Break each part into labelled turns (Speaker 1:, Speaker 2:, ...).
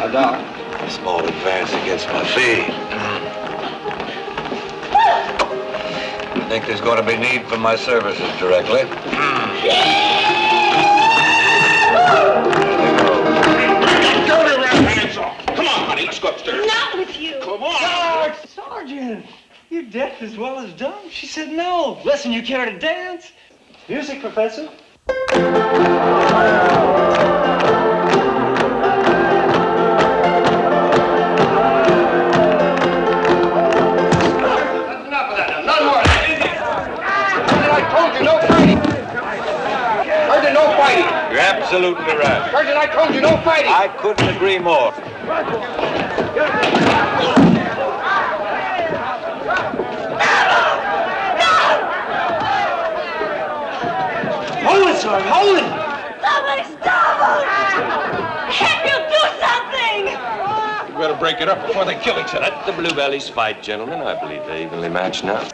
Speaker 1: Now, Doc.
Speaker 2: A small advance against my fee. I think there's going to be need for my services directly.
Speaker 3: Hands off. Come on, honey, let's go upstairs.
Speaker 4: Not with you.
Speaker 3: Come on.
Speaker 5: Sergeant, you're deaf as well as dumb. She said no. Listen, you care to dance? Music, Professor.
Speaker 3: That's enough of that now. None more of that. Sergeant, I told you no fighting. Sergeant, no fighting.
Speaker 2: You're absolutely right.
Speaker 3: Sergeant, I told you no fighting.
Speaker 2: I couldn't agree more.
Speaker 5: Hold it, Sergeant, hold it!
Speaker 4: Somebody stop him! Can't you do something?
Speaker 3: You better break it up before they kill each other.
Speaker 1: Let the Blue Bellies fight, gentlemen. I believe they're evenly matched now.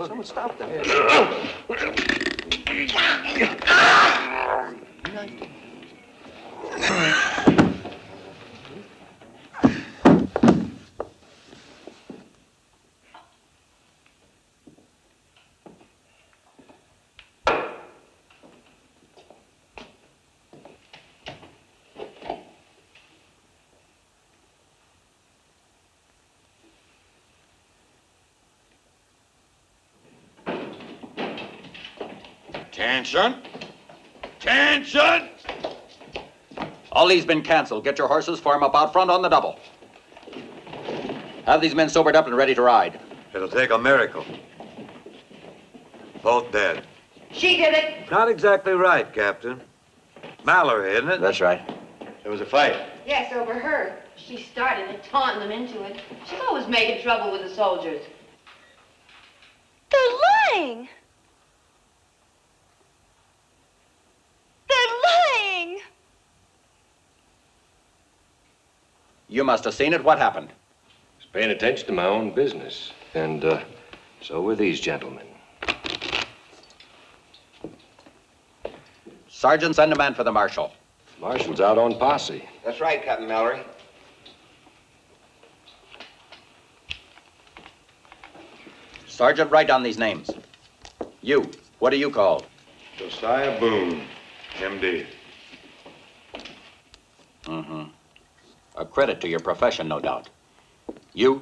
Speaker 3: Someone stop them.
Speaker 2: Attention! Attention!
Speaker 6: All these been canceled. Get your horses, form up out front on the double. Have these men sobered up and ready to ride.
Speaker 2: It'll take a miracle. Both dead.
Speaker 4: She did it.
Speaker 2: Not exactly right, Captain. Mallory, isn't it?
Speaker 6: That's right.
Speaker 2: There was a fight.
Speaker 7: Yes, over her. She started it, taunting them into it. She's always making trouble with the soldiers.
Speaker 4: They're lying. They're lying.
Speaker 6: You must have seen it. What happened?
Speaker 1: I was paying attention to my own business. And so were these gentlemen.
Speaker 6: Sergeant, send a man for the marshal.
Speaker 1: Marshal's out on posse.
Speaker 3: That's right, Captain Mallory.
Speaker 6: Sergeant, write down these names. You, what are you called?
Speaker 2: Josiah Boone, M.D.
Speaker 6: Mm-hmm. A credit to your profession, no doubt. You?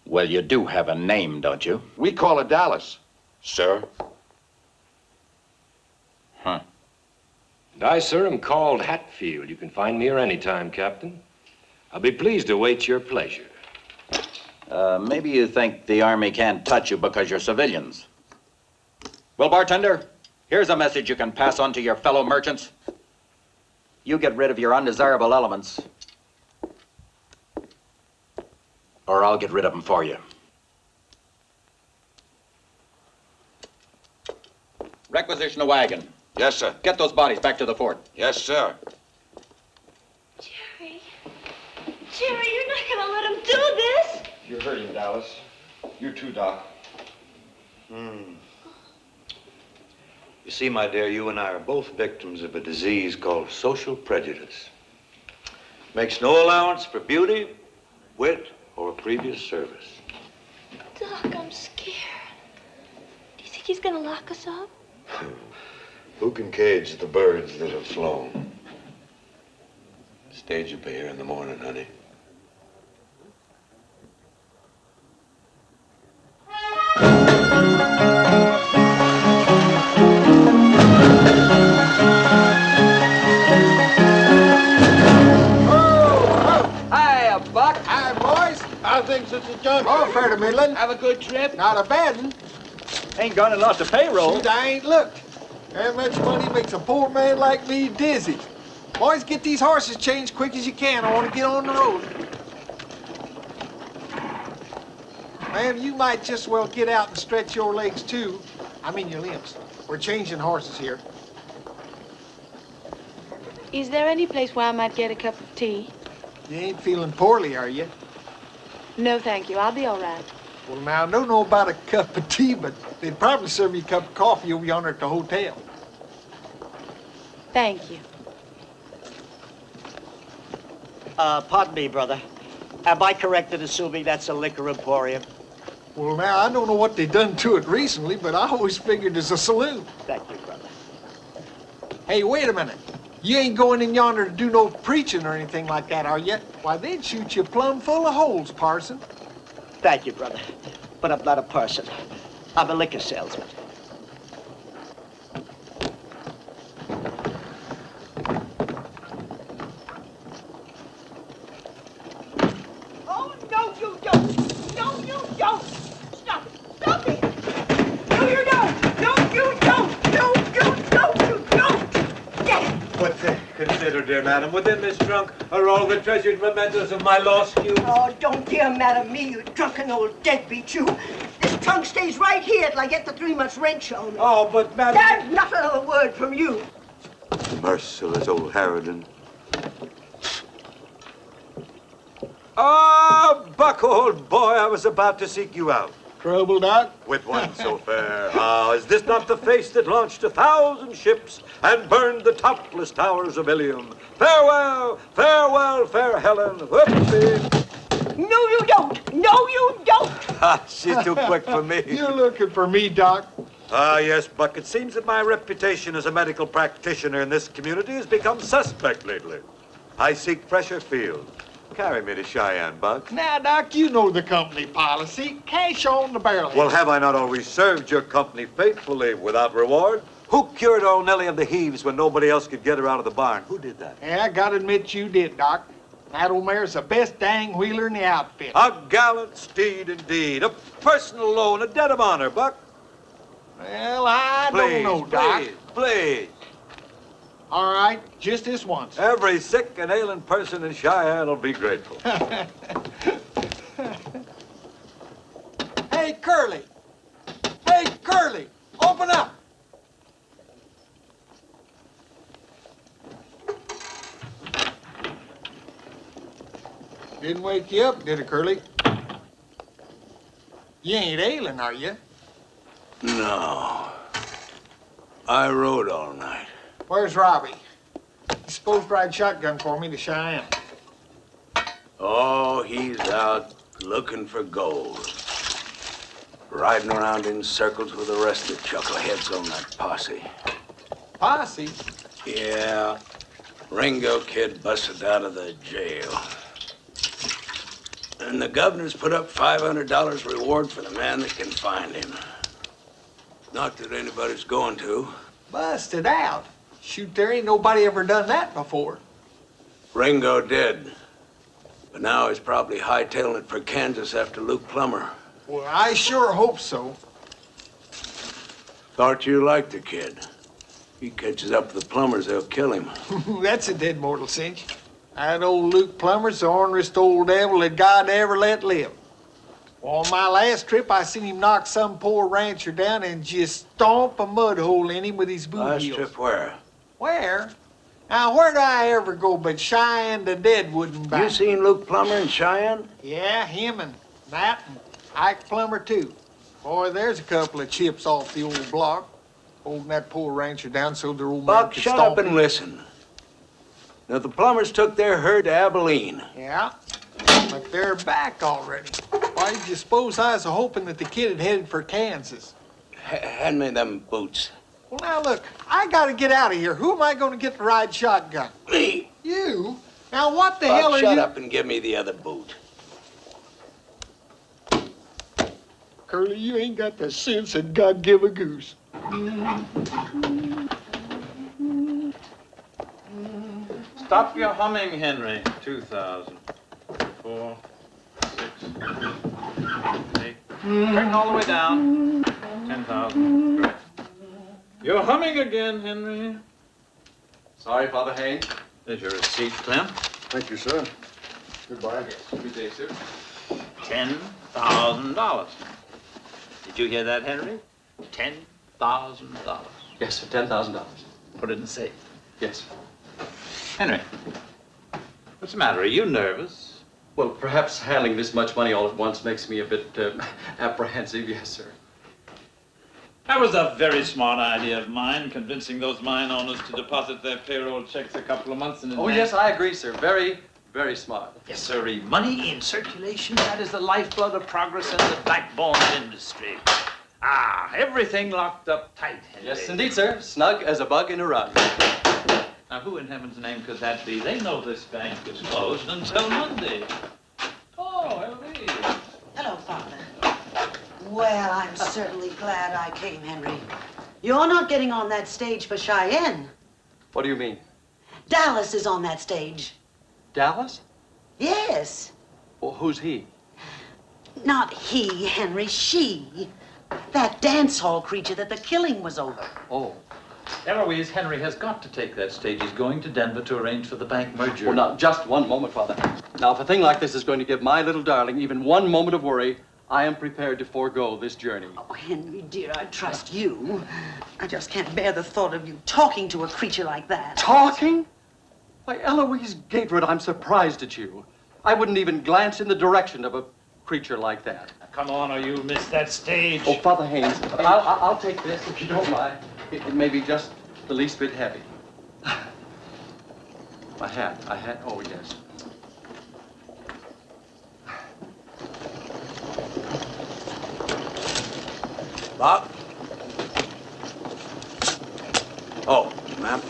Speaker 6: Well, you do have a name, don't you?
Speaker 3: We call it Dallas, sir.
Speaker 6: Huh.
Speaker 1: And I, sir, am called Hatfield. You can find me here any time, Captain. I'll be pleased to await your pleasure.
Speaker 6: Maybe you think the Army can't touch you because you're civilians. Well, bartender, here's a message you can pass on to your fellow merchants. You get rid of your undesirable elements, or I'll get rid of them for you. Requisition a wagon.
Speaker 3: Yes, sir.
Speaker 6: Get those bodies back to the fort.
Speaker 3: Yes, sir.
Speaker 4: Jerry. Jerry, you're not gonna let him do this.
Speaker 3: You're hurting, Dallas. You too, Doc.
Speaker 2: You see, my dear, you and I are both victims of a disease called social prejudice. Makes no allowance for beauty, wit, or previous service.
Speaker 4: Doc, I'm scared. Do you think he's gonna lock us up?
Speaker 2: Who can cage the birds that have flown? Stage will be here in the morning, honey.
Speaker 5: Hiya, Buck.
Speaker 8: Hi, boys.
Speaker 5: How things at the junction?
Speaker 8: Oh, fair to middling.
Speaker 5: Have a good trip?
Speaker 8: Not a bad one.
Speaker 5: Ain't gone and lost a payroll.
Speaker 8: Shoot, I ain't looked. How much money makes a poor man like me dizzy? Boys, get these horses changed quick as you can. I want to get on the road. Ma'am, you might just well get out and stretch your legs, too. I mean your limbs. We're changing horses here.
Speaker 7: Is there any place where I might get a cup of tea?
Speaker 8: You ain't feeling poorly, are you?
Speaker 7: No, thank you. I'll be all right.
Speaker 8: Well, now, I don't know about a cup of tea, but they'd probably serve you a cup of coffee over yonder at the hotel.
Speaker 7: Thank you.
Speaker 9: Pardon me, brother. Am I correct in assuming that's a liquor emporium?
Speaker 8: Well, now, I don't know what they done to it recently, but I always figured it's a saloon.
Speaker 9: Thank you, brother.
Speaker 8: Hey, wait a minute. You ain't going in yonder to do no preaching or anything like that, are you? Why, they'd shoot you plumb full of holes, parson.
Speaker 9: Thank you, brother. But I'm not a parson. I'm a liquor salesman.
Speaker 10: Oh, no, you don't. No, you don't. Stop it. Stop it. No, you don't. No, you don't. No, you don't. You don't. Yes.
Speaker 5: But consider, dear madam, within this trunk are all the treasured mementos of my lost youth.
Speaker 10: Oh, don't dear madam me, you drunken old deadbeat, you. This trunk stays right here till I get the 3 months' rent shown.
Speaker 5: Oh, but madam...
Speaker 10: There's not another word from you.
Speaker 2: Merciless old harridan.
Speaker 5: Ah, Buck, old boy, I was about to seek you out.
Speaker 8: Trouble, Doc?
Speaker 2: With one so fair. Ah, is this not the face that launched 1,000 ships and burned the topless towers of Ilium? Farewell, farewell, fair Helen. Whoopsie.
Speaker 10: No, you don't. No, you don't.
Speaker 2: Ah, she's too quick for me.
Speaker 8: You're looking for me, Doc.
Speaker 2: Ah, yes, Buck. It seems that my reputation as a medical practitioner in this community has become suspect lately. I seek fresher fields. Carry me to Cheyenne, Buck.
Speaker 8: Now, Doc, you know the company policy. Cash on the barrel.
Speaker 2: Well, have I not always served your company faithfully without reward? Who cured old Nellie of the heaves when nobody else could get her out of the barn? Who did that?
Speaker 8: Yeah, I gotta admit you did, Doc. That old mare's the best dang wheeler in the outfit.
Speaker 2: A gallant steed indeed. A personal loan, a debt of honor, Buck.
Speaker 8: Well, I
Speaker 2: Please,
Speaker 8: don't know, Doc.
Speaker 2: please, please.
Speaker 8: All right, just this once.
Speaker 2: Every sick and ailing person in Cheyenne will be grateful.
Speaker 8: Hey, Curly. Hey, Curly, open up. Didn't wake you up, did it, Curly? You ain't ailing, are you?
Speaker 11: No. I rode all night.
Speaker 8: Where's Robbie? He's supposed to ride shotgun for me to Cheyenne.
Speaker 11: Oh, he's out looking for gold. Riding around in circles with the rest of the chuckleheads on that posse.
Speaker 8: Posse?
Speaker 11: Yeah. Ringo kid busted out of the jail. And the governor's put up $500 reward for the man that can find him. Not that anybody's going to.
Speaker 8: Busted out? Shoot, there ain't nobody ever done that before.
Speaker 11: Ringo did. But now he's probably hightailing it for Kansas after Luke Plummer.
Speaker 8: Well, I sure hope so.
Speaker 11: Thought you liked the kid. He catches up with the Plumbers, they'll kill him.
Speaker 8: That's a dead mortal cinch. That old Luke Plummer's the orneryest old devil that God ever let live. On my last trip, I seen him knock some poor rancher down and just stomp a mud hole in him with his boot
Speaker 11: Last
Speaker 8: heels.
Speaker 11: trip where?
Speaker 8: Where? Now, where'd I ever go but Cheyenne to Deadwood and back?
Speaker 11: You seen Luke Plummer in Cheyenne?
Speaker 8: Yeah, him and Matt and Ike Plummer, too. Boy, there's a couple of chips off the old block. Holding that poor rancher down so their old man
Speaker 11: Buck,
Speaker 8: could
Speaker 11: shut
Speaker 8: stomp
Speaker 11: up and
Speaker 8: him.
Speaker 11: listen. Now, the Plumbers took their herd to Abilene.
Speaker 8: Yeah, but they're back already. Why did you suppose I was hoping that the kid had headed for Kansas?
Speaker 11: Hand me them boots.
Speaker 8: Well, now look, I gotta get out of here. Who am I gonna get to ride shotgun?
Speaker 11: Me.
Speaker 8: You? Now what the
Speaker 11: Buck,
Speaker 8: hell are
Speaker 11: shut
Speaker 8: you?
Speaker 11: up and give me the other boot.
Speaker 8: Curly, you ain't got the sense that God give a goose.
Speaker 6: Stop your humming, Henry. 2,000. 4, 6, 8. Turn all the way down. 10,000. Good. You're humming again, Henry.
Speaker 3: Sorry, Father Haynes.
Speaker 6: There's your receipt, Clem.
Speaker 3: Thank you, sir. Goodbye. Good day, sir.
Speaker 6: $10,000. Did you hear that, Henry? $10,000.
Speaker 3: Yes, sir. $10,000.
Speaker 6: Put it in the safe.
Speaker 3: Yes.
Speaker 6: Henry, what's
Speaker 12: What's the matter? Are you nervous?
Speaker 13: Well, perhaps handling this much money all at once makes me a bit apprehensive, yes, sir.
Speaker 12: That was a very smart idea of mine, convincing those mine owners to deposit their payroll checks a couple of months in advance.
Speaker 13: Oh, yes, I agree, sir. Very, very smart.
Speaker 12: Yes, sir. Money in circulation, that is the lifeblood of progress and the backbone of industry. Ah, everything locked up tight, Henry.
Speaker 13: Yes, indeed, sir. Snug as a bug in a rug.
Speaker 12: Now, who in heaven's name could that be? They know this bank is closed until Monday. Oh, Henry.
Speaker 14: Hello, Father. Well, I'm certainly glad I came, Henry. You're not getting on that stage for Cheyenne.
Speaker 13: What do you mean?
Speaker 14: Dallas is on that stage.
Speaker 13: Dallas?
Speaker 14: Yes.
Speaker 13: Well, who's he?
Speaker 14: Not he, Henry, she. That dance hall creature that the killing was over.
Speaker 13: Oh.
Speaker 12: Eloise, Henry has got to take that stage. He's going to Denver to arrange for the bank merger.
Speaker 13: Well, now, just one moment, Father. Now, if a thing like this is going to give my little darling even one moment of worry, I am prepared to forego this journey.
Speaker 14: Oh, Henry, dear, I trust you. I just can't bear the thought of you talking to a creature like that.
Speaker 13: Talking? Why, Eloise Gatewood, I'm surprised at you. I wouldn't even glance in the direction of a creature like that.
Speaker 12: Now, come on, or you'll miss that stage.
Speaker 13: Oh, Father Haynes, I'll take this if you don't mind. It may be just the least bit heavy. My hat, oh, yes.
Speaker 11: Bob? Oh, ma'am.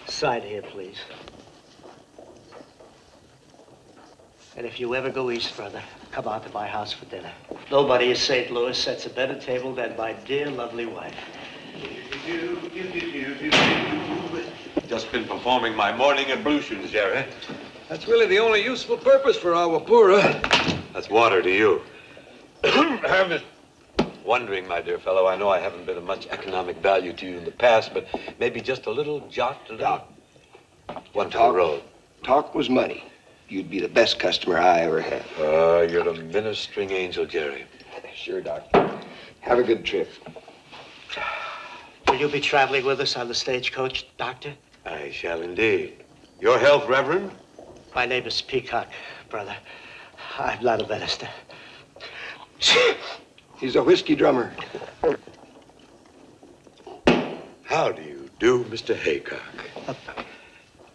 Speaker 9: Side here, please. And if you ever go east further, come out to my house for dinner. Nobody in St. Louis sets a better table than my dear, lovely wife.
Speaker 2: Just been performing my morning ablutions, Jerry. That's really the only useful purpose for our poor. That's water to you. I'm just wondering, my dear fellow, I know I haven't been of much economic value to you in the past, but maybe just a little jot, one to the road.
Speaker 15: Talk was money. You'd be the best customer I ever had.
Speaker 2: You're a ministering angel, Jerry.
Speaker 15: Sure, Doctor. Have a good trip.
Speaker 9: Will you be traveling with us on the stagecoach, Doctor?
Speaker 2: I shall indeed. Your health, Reverend?
Speaker 9: My name is Peacock, brother. I'm not a minister.
Speaker 15: He's a whiskey drummer.
Speaker 2: How do you do, Mr. Haycox?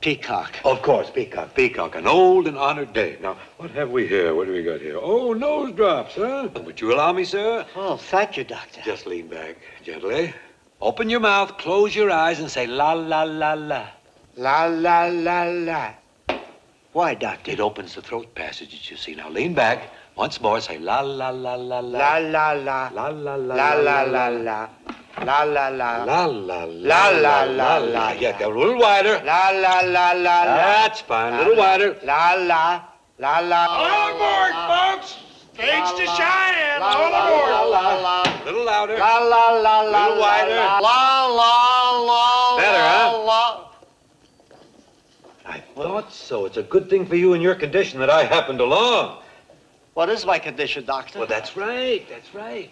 Speaker 9: Peacock.
Speaker 2: Of course, Peacock. Peacock, an old and honored dame. Now, what have we here? What do we got here? Oh, nose drops, huh? Would you allow me, sir?
Speaker 9: Oh, thank you, Doctor.
Speaker 2: Just lean back gently. Open your mouth, close your eyes, and say la, la, la, la.
Speaker 9: La, la, la, la. Why, Doctor?
Speaker 2: It opens the throat passages, you see. Now, lean back. Once more, say la, la, la, la, la.
Speaker 9: La, la, la.
Speaker 2: La, la, la,
Speaker 9: la, la, la, la. La, la, la.
Speaker 2: La, la,
Speaker 9: La, la, la, la.
Speaker 2: Yeah, a little wider.
Speaker 9: La, la, la, la, la.
Speaker 2: That's fine. A little wider.
Speaker 9: La, la, la, la.
Speaker 3: All aboard, folks! Stage to Cheyenne! All aboard!
Speaker 2: A little louder.
Speaker 9: La, la, la, la.
Speaker 2: A little wider.
Speaker 9: La, la, la.
Speaker 2: Better, huh?
Speaker 9: La.
Speaker 2: I thought so. It's a good thing for you in your condition that I happened along.
Speaker 9: What is my condition, Doctor?
Speaker 2: Well, that's right. That's right.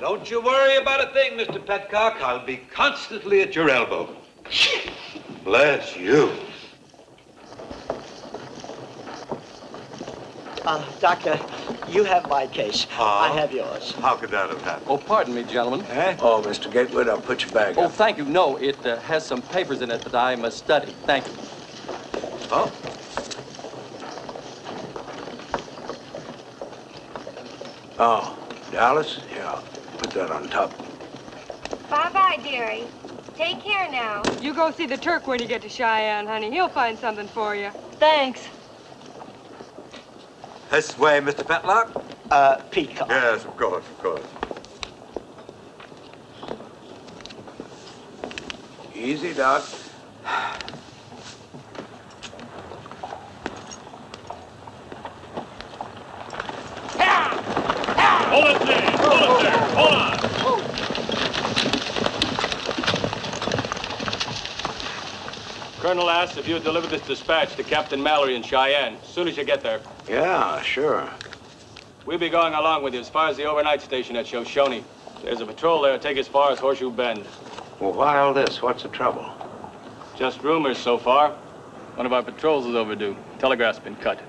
Speaker 2: Don't you worry about a thing, Mr. Petcock. I'll be constantly at your elbow. Bless you.
Speaker 9: Doctor, you have my case. I have yours.
Speaker 2: How could that have happened?
Speaker 13: Oh, pardon me, gentlemen.
Speaker 11: Eh? Oh, Mr. Gatewood, I'll put your bag
Speaker 13: Oh,
Speaker 11: up.
Speaker 13: thank you. No, it has some papers in it that I must study. Thank you.
Speaker 2: Oh?
Speaker 11: Oh, Dallas? Yeah, put that on top.
Speaker 16: Bye-bye, dearie. Take care now.
Speaker 17: You go see the Turk when you get to Cheyenne, honey. He'll find something for you.
Speaker 4: Thanks.
Speaker 2: This way, Mr. Petlock?
Speaker 9: Peacock.
Speaker 2: Yes, of course, of course.
Speaker 11: Easy, Doc.
Speaker 12: Hold it there! Hold it there! Hold on!
Speaker 18: Colonel asks if you would deliver this dispatch to Captain Mallory in Cheyenne as soon as you get there.
Speaker 11: Yeah, sure.
Speaker 18: We'll be going along with you as far as the overnight station at Shoshone. There's a patrol there to take as far as Horseshoe Bend.
Speaker 11: Well, why all this? What's the trouble?
Speaker 18: Just rumors so far. One of our patrols is overdue. Telegraph's been cut.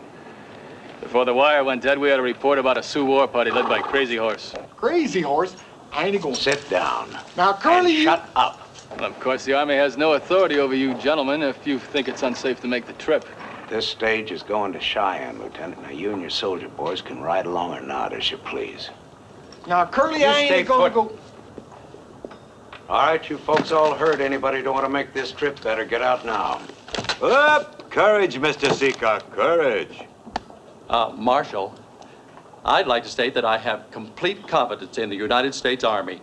Speaker 18: Before the wire went dead, we had a report about a Sioux war party led by Crazy Horse.
Speaker 8: Crazy Horse? I ain't gonna...
Speaker 11: Sit down.
Speaker 8: Now, Curly, you...
Speaker 11: Shut up.
Speaker 18: Well, of course, the Army has no authority over you gentlemen if you think it's unsafe to make the trip.
Speaker 11: This stage is going to Cheyenne, Lieutenant. Now, you and your soldier boys can ride along or not, as you please.
Speaker 8: Now, Curly, I ain't gonna go...
Speaker 11: All right, you folks all heard. Anybody who don't want to make this trip better get out now. Up! Courage, Mr. Seacock, courage.
Speaker 13: Marshal, I'd like to state that I have complete confidence in the United States Army.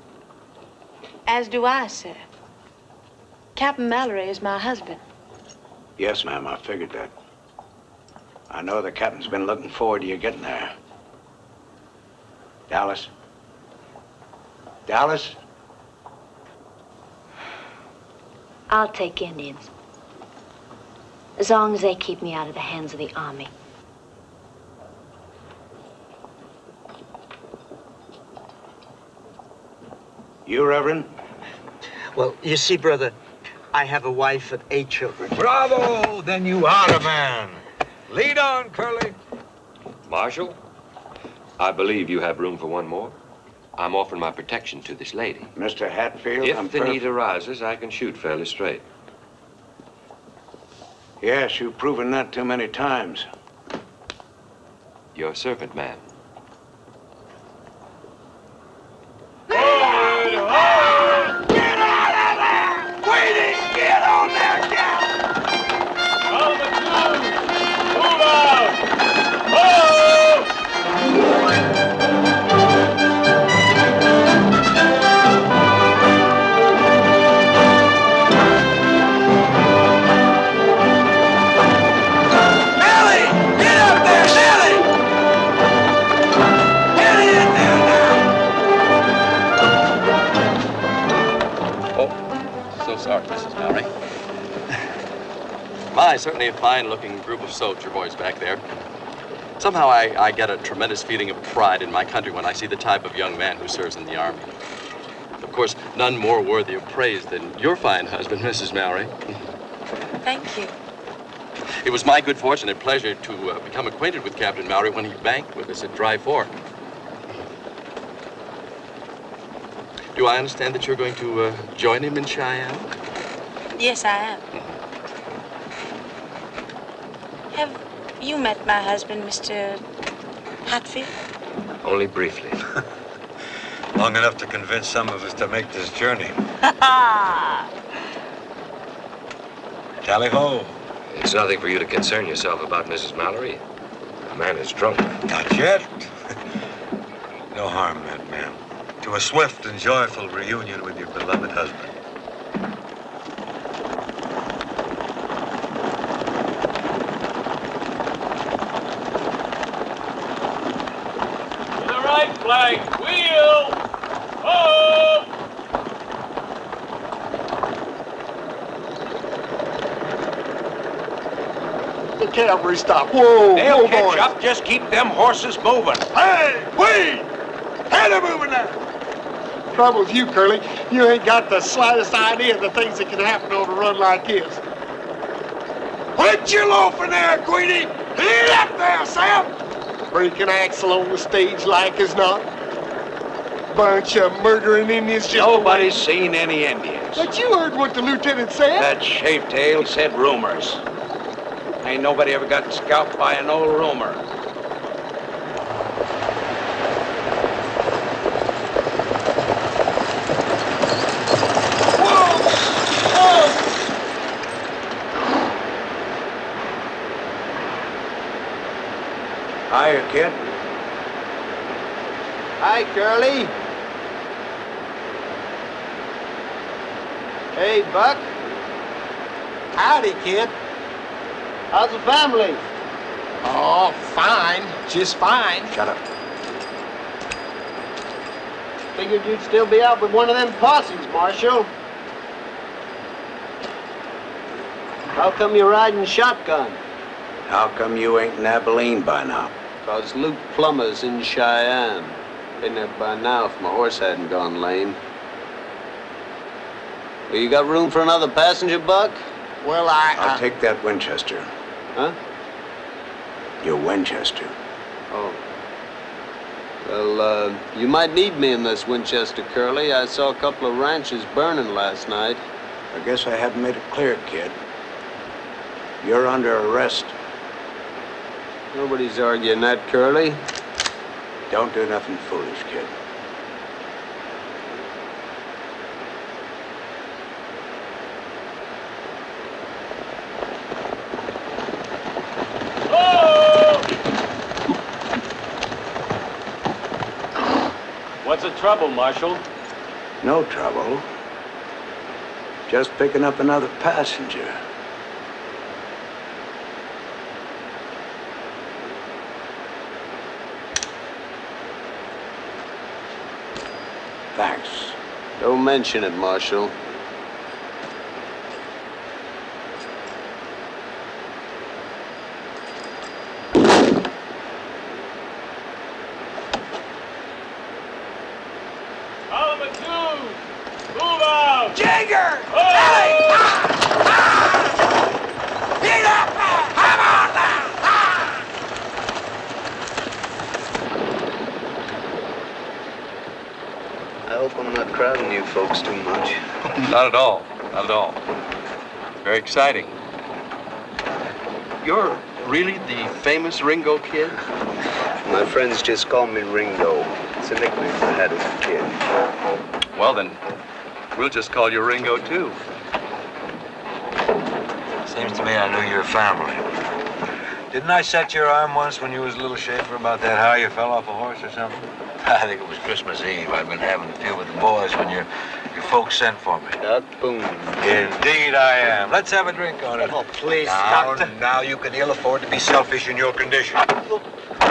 Speaker 4: As do I, sir. Captain Mallory is my husband.
Speaker 11: Yes, ma'am, I figured that. I know the captain's been looking forward to you getting there. Dallas? Dallas?
Speaker 4: I'll take Indians. As long as they keep me out of the hands of the Army.
Speaker 11: You, Reverend?
Speaker 9: Well, you see, brother, I have a wife and 8 children.
Speaker 2: Bravo! Then you are a man. Lead on, Curly.
Speaker 1: Marshal, I believe you have room for one more. I'm offering my protection to this lady.
Speaker 11: Mr. Hatfield,
Speaker 1: If the need arises, I can shoot fairly straight.
Speaker 11: Yes, you've proven that too many times.
Speaker 1: Your servant, ma'am.
Speaker 10: Get on there, Cap!
Speaker 18: All the crew, move out!
Speaker 10: Nellie! Get up there, Nellie! Get in there now!
Speaker 13: Oh, so sorry, Mrs. Mallory. My, certainly a fine-looking group of soldier boys back there. Somehow I get a tremendous feeling of pride in my country when I see the type of young man who serves in the Army. Of course, none more worthy of praise than your fine husband, Mrs. Mallory.
Speaker 4: Thank you.
Speaker 13: It was my good fortune and pleasure to become acquainted with Captain Mallory when he banked with us at Dry Fork. Do I understand that you're going to join him in Cheyenne?
Speaker 4: Yes, I am. Have you met my husband, Mr. Hatfield?
Speaker 1: Only briefly.
Speaker 2: Long enough to convince some of us to make this journey. Tally-ho.
Speaker 1: It's nothing for you to concern yourself about, Mrs. Mallory. The man is drunk.
Speaker 2: Not yet. No harm meant, ma'am. To a swift and joyful reunion with your beloved husband.
Speaker 18: To the right flank, wheel! Oh!
Speaker 8: The cavalry stop. Whoa,
Speaker 11: They'll
Speaker 8: whoa,
Speaker 11: catch
Speaker 8: boys.
Speaker 11: up. Just keep them horses moving.
Speaker 8: Hey, wait! Hey, they're moving now. Trouble with you, Curly, you ain't got the slightest idea of the things that can happen on a run like this. Put your loafing there, Queenie! Lead up there, Sam! Break an axle on the stage like as not. Bunch of murdering Indians just...
Speaker 11: Nobody's seen any Indians.
Speaker 8: But you heard what the lieutenant said.
Speaker 11: That shavetail said rumors. Ain't nobody ever got scalped by an old rumor. Hiya, kid.
Speaker 19: Hi, Curly. Hey, Buck.
Speaker 8: Howdy, kid.
Speaker 19: How's the family?
Speaker 8: Oh, fine. Just fine.
Speaker 11: Shut up.
Speaker 19: Figured you'd still be out with one of them posses, Marshal. How come you're riding shotgun?
Speaker 11: How come you ain't in Abilene by now?
Speaker 19: 'Cause Luke Plummer's in Cheyenne. Been there by now if my horse hadn't gone lame. Well, you got room for another passenger, Buck?
Speaker 8: Well,
Speaker 11: I'll take that Winchester.
Speaker 19: Huh?
Speaker 11: Your Winchester.
Speaker 19: Oh. Well, you might need me in this Winchester, Curly. I saw a couple of ranches burning last night.
Speaker 11: I guess I haven't made it clear, kid. You're under arrest.
Speaker 19: Nobody's arguing that, Curly.
Speaker 11: Don't do nothing foolish, kid.
Speaker 18: What's the trouble, Marshal?
Speaker 11: No trouble. Just picking up another passenger. Thanks.
Speaker 19: Don't mention it, Marshal.
Speaker 10: Jigger! Ellie! Get up! Come on now!
Speaker 19: I hope I'm not crowding you folks too much.
Speaker 13: Not at all. Not at all. Very exciting. You're really the famous Ringo Kid?
Speaker 19: My friends just call me Ringo. It's a nickname I had as a kid.
Speaker 13: Well, then, we'll just call you Ringo, too.
Speaker 11: Seems to me I knew your family. Didn't I set your arm once when you was a little shaver about that how you fell off a horse or something? I think it was Christmas Eve. I'd been having a few with the boys when your folks sent for me.
Speaker 19: Boom.
Speaker 11: Indeed I am. Let's have a drink on it.
Speaker 14: Oh, please,
Speaker 11: now,
Speaker 14: Doctor.
Speaker 11: Now you can ill afford to be selfish in your condition.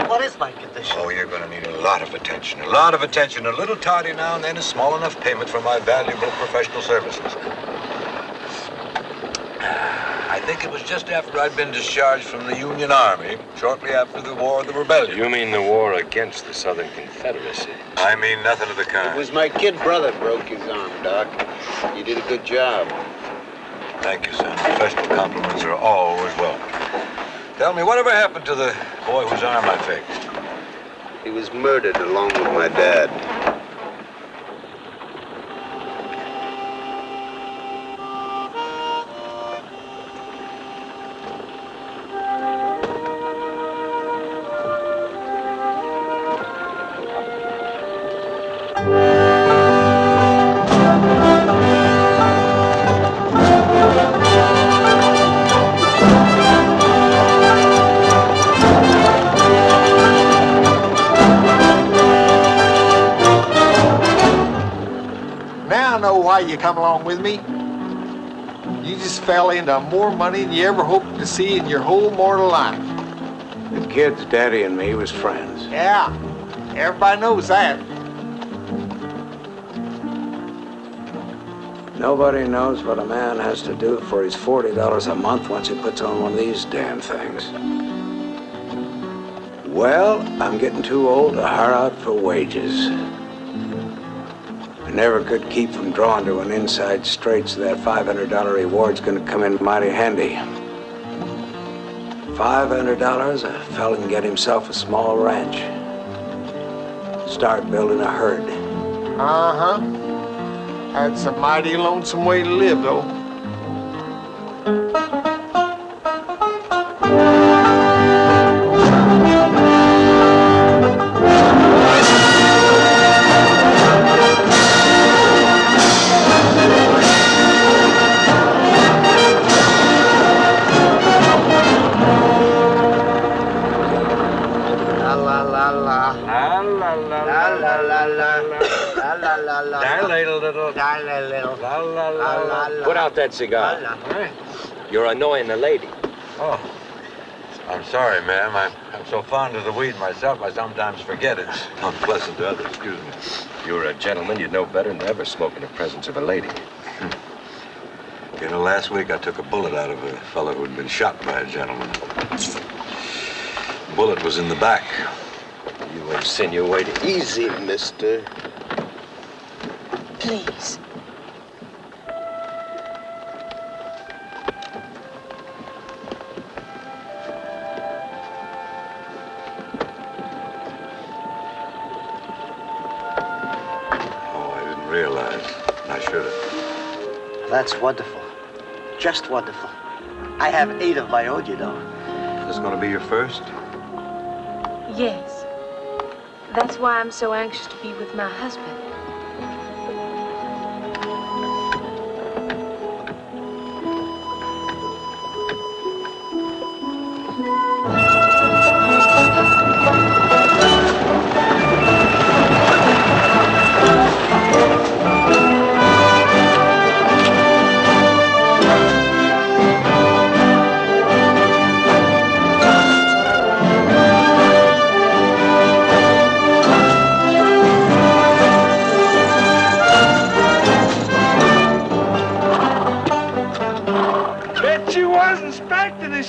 Speaker 14: What is my condition?
Speaker 11: Oh, you're going to need a lot of attention. A lot of attention. A little tardy now and then is small enough payment for my valuable professional services. I think it was just after I'd been discharged from the Union Army, shortly after the War of the Rebellion.
Speaker 1: You mean the war against the Southern Confederacy?
Speaker 11: I mean nothing of the kind.
Speaker 19: It was my kid brother broke his arm, Doc. You did a good job.
Speaker 11: Thank you, son. Professional compliments are always welcome. Tell me, whatever happened to the boy whose arm I fixed?
Speaker 19: He was murdered along with my dad.
Speaker 8: Why you come along with me? You just fell into more money than you ever hoped to see in your whole mortal life.
Speaker 11: The kid's daddy and me was friends.
Speaker 8: Yeah, everybody knows that.
Speaker 11: Nobody knows what a man has to do for his $40 a month once he puts on one of these damn things. Well, I'm getting too old to hire out for wages. I never could keep from drawing to an inside straight, so that $500 reward's gonna come in mighty handy. $500, a fella can get himself a small ranch. Start building a herd.
Speaker 8: Uh-huh. That's a mighty lonesome way to live, though.
Speaker 1: Put out that cigar. You're annoying the lady.
Speaker 11: Oh, I'm sorry, ma'am. I'm so fond of the weed myself, I sometimes forget it's unpleasant to others. Excuse me.
Speaker 1: If you were a gentleman, you'd know better than to ever smoke in the presence of a lady.
Speaker 11: You You know, last week I took a bullet out of a fellow who'd been shot by a gentleman. The bullet was in the back.
Speaker 15: You insinuate. Easy, mister.
Speaker 14: Please.
Speaker 11: Realize. I should have.
Speaker 9: That's wonderful. Just wonderful. I have 8 of my own, you know.
Speaker 11: Is this going to be your first?
Speaker 4: Yes. That's why I'm so anxious to be with my husband.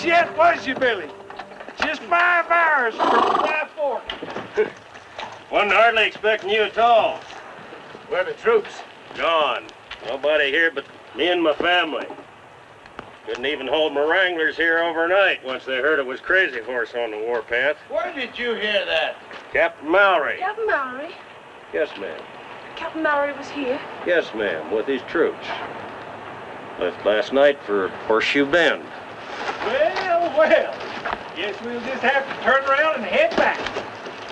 Speaker 5: Yet, was you, Billy? Just 5 hours from Dry Fork.
Speaker 20: Wasn't hardly expecting you at all.
Speaker 5: Where are the troops?
Speaker 20: Gone. Nobody here but me and my family. Couldn't even hold my wranglers here overnight once they heard it was Crazy Horse on the warpath.
Speaker 5: Where did you hear that?
Speaker 20: Captain Mallory.
Speaker 4: Captain Mallory?
Speaker 20: Yes, ma'am.
Speaker 4: Captain Mallory was here?
Speaker 20: Yes, ma'am, with his troops. Left last night for Horseshoe Bend.
Speaker 5: Well. Guess we'll just have to turn around and head back.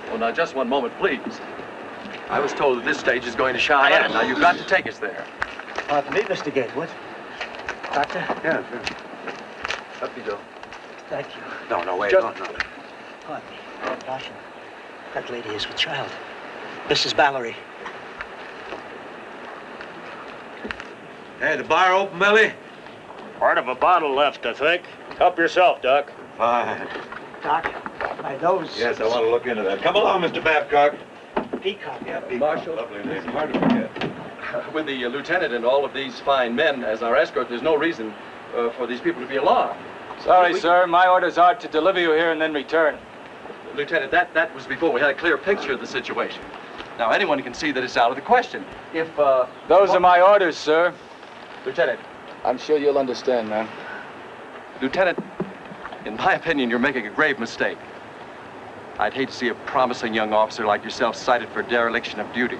Speaker 13: Well, now, just one moment, please. I was told that this stage is going to Cheyenne. Now, you've got to take us there.
Speaker 9: Pardon me, Mr. Gatewood. Doctor?
Speaker 13: Yeah, sure. Up you go.
Speaker 9: Thank you.
Speaker 13: No, wait.
Speaker 9: Just...
Speaker 13: No.
Speaker 9: Pardon me. Caution. That lady is with child. Mrs. Mallory.
Speaker 11: Hey, the bar open, Billy?
Speaker 20: Part of a bottle left, I think. Help yourself, Doc.
Speaker 11: Fine.
Speaker 9: Doc, my nose.
Speaker 11: Yes, I want to look into that. Come along, Mr. Babcock.
Speaker 9: Peacock.
Speaker 11: Yeah, Peacock.
Speaker 13: Marshal.
Speaker 11: Lovely name. Hard to forget.
Speaker 13: With the lieutenant and all of these fine men as our escort, there's no reason for these people to be alarmed.
Speaker 18: Sorry, sir. My orders are to deliver you here and then return.
Speaker 13: Lieutenant, that was before we had a clear picture of the situation. Now, anyone can see that it's out of the question. If,
Speaker 18: Those are my orders, sir.
Speaker 13: Lieutenant.
Speaker 18: I'm sure you'll understand, man.
Speaker 13: Lieutenant, in my opinion, you're making a grave mistake. I'd hate to see a promising young officer like yourself cited for dereliction of duty.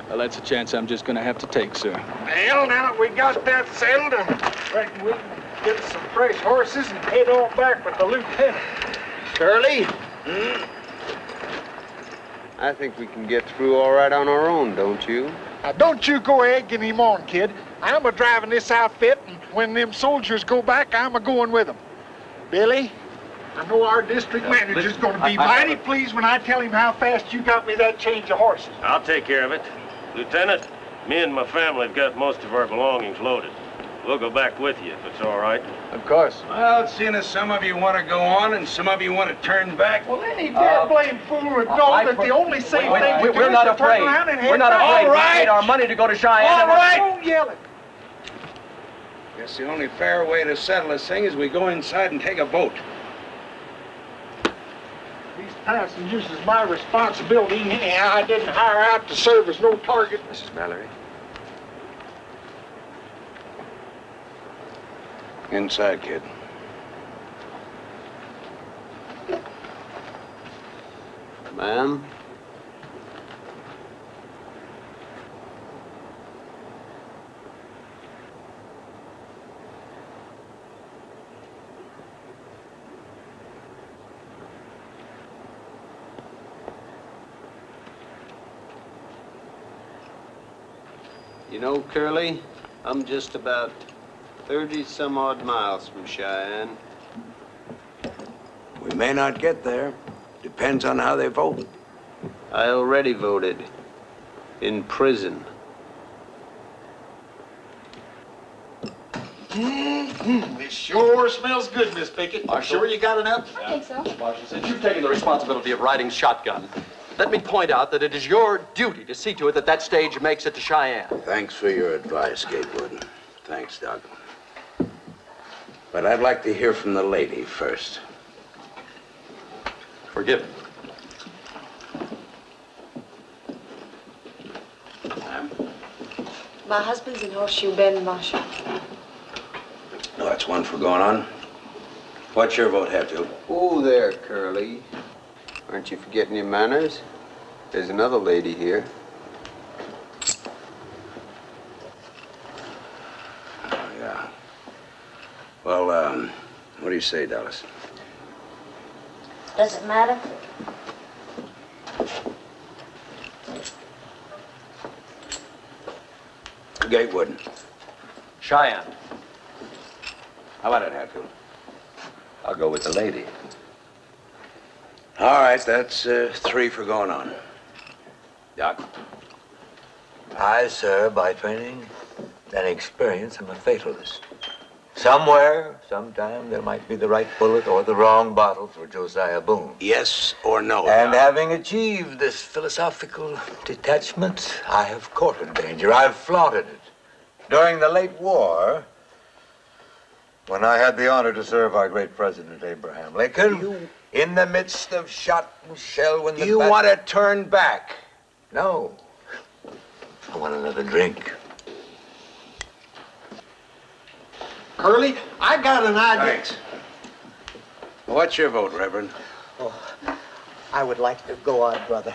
Speaker 18: Well, that's a chance I'm just going to have to take, sir.
Speaker 5: Well, now that we got that settled, I reckon we can get some fresh horses and head on back with the lieutenant.
Speaker 19: Curly? I think we can get through all right on our own, don't you?
Speaker 8: Now, don't you go egging him on, kid. I'm a-driving this outfit, and when them soldiers go back, I'm a-going with them. Billy, I know our district manager's going to be mighty pleased when I tell him how fast you got me that change of horses.
Speaker 20: I'll take care of it. Lieutenant, me and my family have got most of our belongings loaded. We'll go back with you if it's all right.
Speaker 18: Of course.
Speaker 5: Well, seeing as some of you want to go on and some of you want to turn back. Well, any damn blame fool would know that the only safe thing to do is to turn around and head
Speaker 13: We're not afraid.
Speaker 5: All right.
Speaker 13: We paid our money to go to Cheyenne.
Speaker 5: All right.
Speaker 8: Don't yell it.
Speaker 5: Guess the only fair way to settle this thing is we go inside and take a vote. These passengers is my responsibility anyhow. I didn't hire out to serve as no target.
Speaker 11: Mrs. Mallory?
Speaker 19: Inside, kid. Ma'am? You know, Curly, I'm just about 30-some-odd miles from Cheyenne.
Speaker 15: We may not get there. Depends on how they vote.
Speaker 19: I already voted. In prison.
Speaker 8: This sure smells good, Miss Pickett.
Speaker 13: Marshal?
Speaker 8: Sure you got enough?
Speaker 16: I think so.
Speaker 13: Marshal, since you've taken the responsibility of riding shotgun, let me point out that it is your duty to see to it that that stage makes it to Cheyenne.
Speaker 15: Thanks for your advice, Gatewood. Thanks, Doc.
Speaker 11: But I'd like to hear from the lady first.
Speaker 13: Forgiven.
Speaker 14: My husband's in Horseshoe Bend, Marshal.
Speaker 11: No, that's one for going on. What's your vote, Hatfield?
Speaker 19: Oh, there, Curly. Aren't you forgetting your manners? There's another lady here.
Speaker 11: Oh, yeah. Well, what do you say, Dallas?
Speaker 4: Does it matter?
Speaker 11: Gatewood.
Speaker 6: Cheyenne.
Speaker 11: How about it, Hatfield?
Speaker 6: I'll go with the lady.
Speaker 11: All right, that's 3 for going on. Doc?
Speaker 21: I, sir, by training and experience, am a fatalist. Somewhere, sometime, there might be the right bullet or the wrong bottle for Josiah Boone.
Speaker 11: Yes or no?
Speaker 21: And
Speaker 11: Doc?
Speaker 21: having achieved this philosophical detachment, I have courted danger. I've flaunted it. During the late war, when I had the honor to serve our great President Abraham Lincoln, in the midst of shot and shell, when
Speaker 11: Do you want to turn back?
Speaker 21: No. I want another drink.
Speaker 8: Curly, I got an idea.
Speaker 11: Thanks. What's your vote, Reverend?
Speaker 9: Oh, I would like to go on, brother.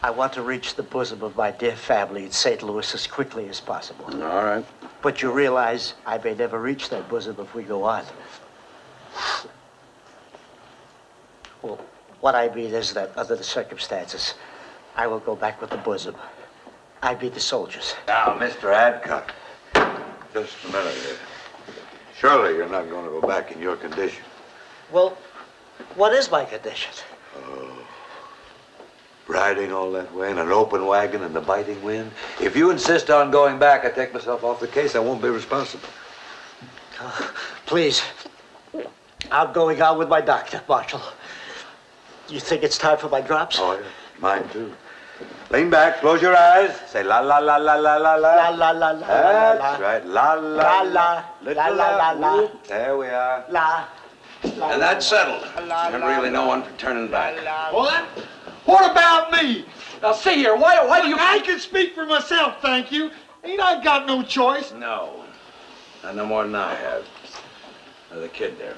Speaker 9: I want to reach the bosom of my dear family in St. Louis as quickly as possible.
Speaker 11: All right.
Speaker 9: But you realize I may never reach that bosom if we go on. Well, what I mean is that under the circumstances, I will go back with the bosom. I be the soldiers.
Speaker 11: Now, Mr. Adcock, just a minute here. Surely you're not going to go back in your condition.
Speaker 9: Well, what is my condition?
Speaker 11: Riding all that way in an open wagon in the biting wind. If you insist on going back, I take myself off the case. I won't be responsible.
Speaker 9: Please. I'm going on with my doctor, Marshal. You think it's time for my drops?
Speaker 11: Oh, yeah. Mine, too. Lean back, close your eyes. Say la la la la la la la.
Speaker 9: La la la la.
Speaker 11: That's right. La la
Speaker 9: la la la la.
Speaker 11: There we are.
Speaker 9: La.
Speaker 11: And that's settled. There's really no one for turning back.
Speaker 8: What? What about me?
Speaker 6: Now, see here, why do you...
Speaker 8: I can speak for myself, thank you. Ain't I got no choice?
Speaker 11: No. Not no more than I have. The kid there.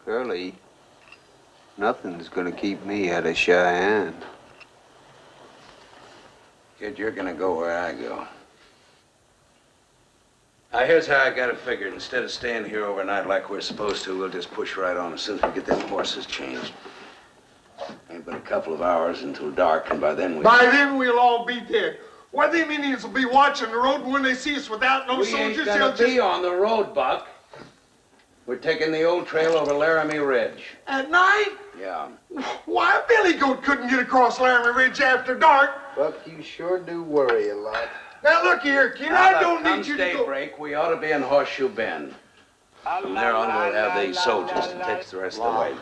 Speaker 19: Curly, nothing's gonna keep me out of Cheyenne.
Speaker 11: Kid, you're gonna go where I go. Now, here's how I got it figured. Instead of staying here overnight like we're supposed to, we'll just push right on as soon as we get them horses changed. Ain't but a couple of hours until dark, and by then
Speaker 8: we'll all be dead. Why, them Indians will be watching the road, and when they see us without no soldiers, they'll just...
Speaker 11: be on the road, Buck. We're taking the old trail over Laramie Ridge.
Speaker 8: At night?
Speaker 11: Yeah.
Speaker 8: Why, a billy goat couldn't get across Laramie Ridge after dark.
Speaker 19: Buck, you sure do worry a lot.
Speaker 8: Now, look here, kid, I don't need you to go...
Speaker 11: daybreak, we ought to be in Horseshoe Bend. From there on, we'll have the soldiers to take us the rest of the way.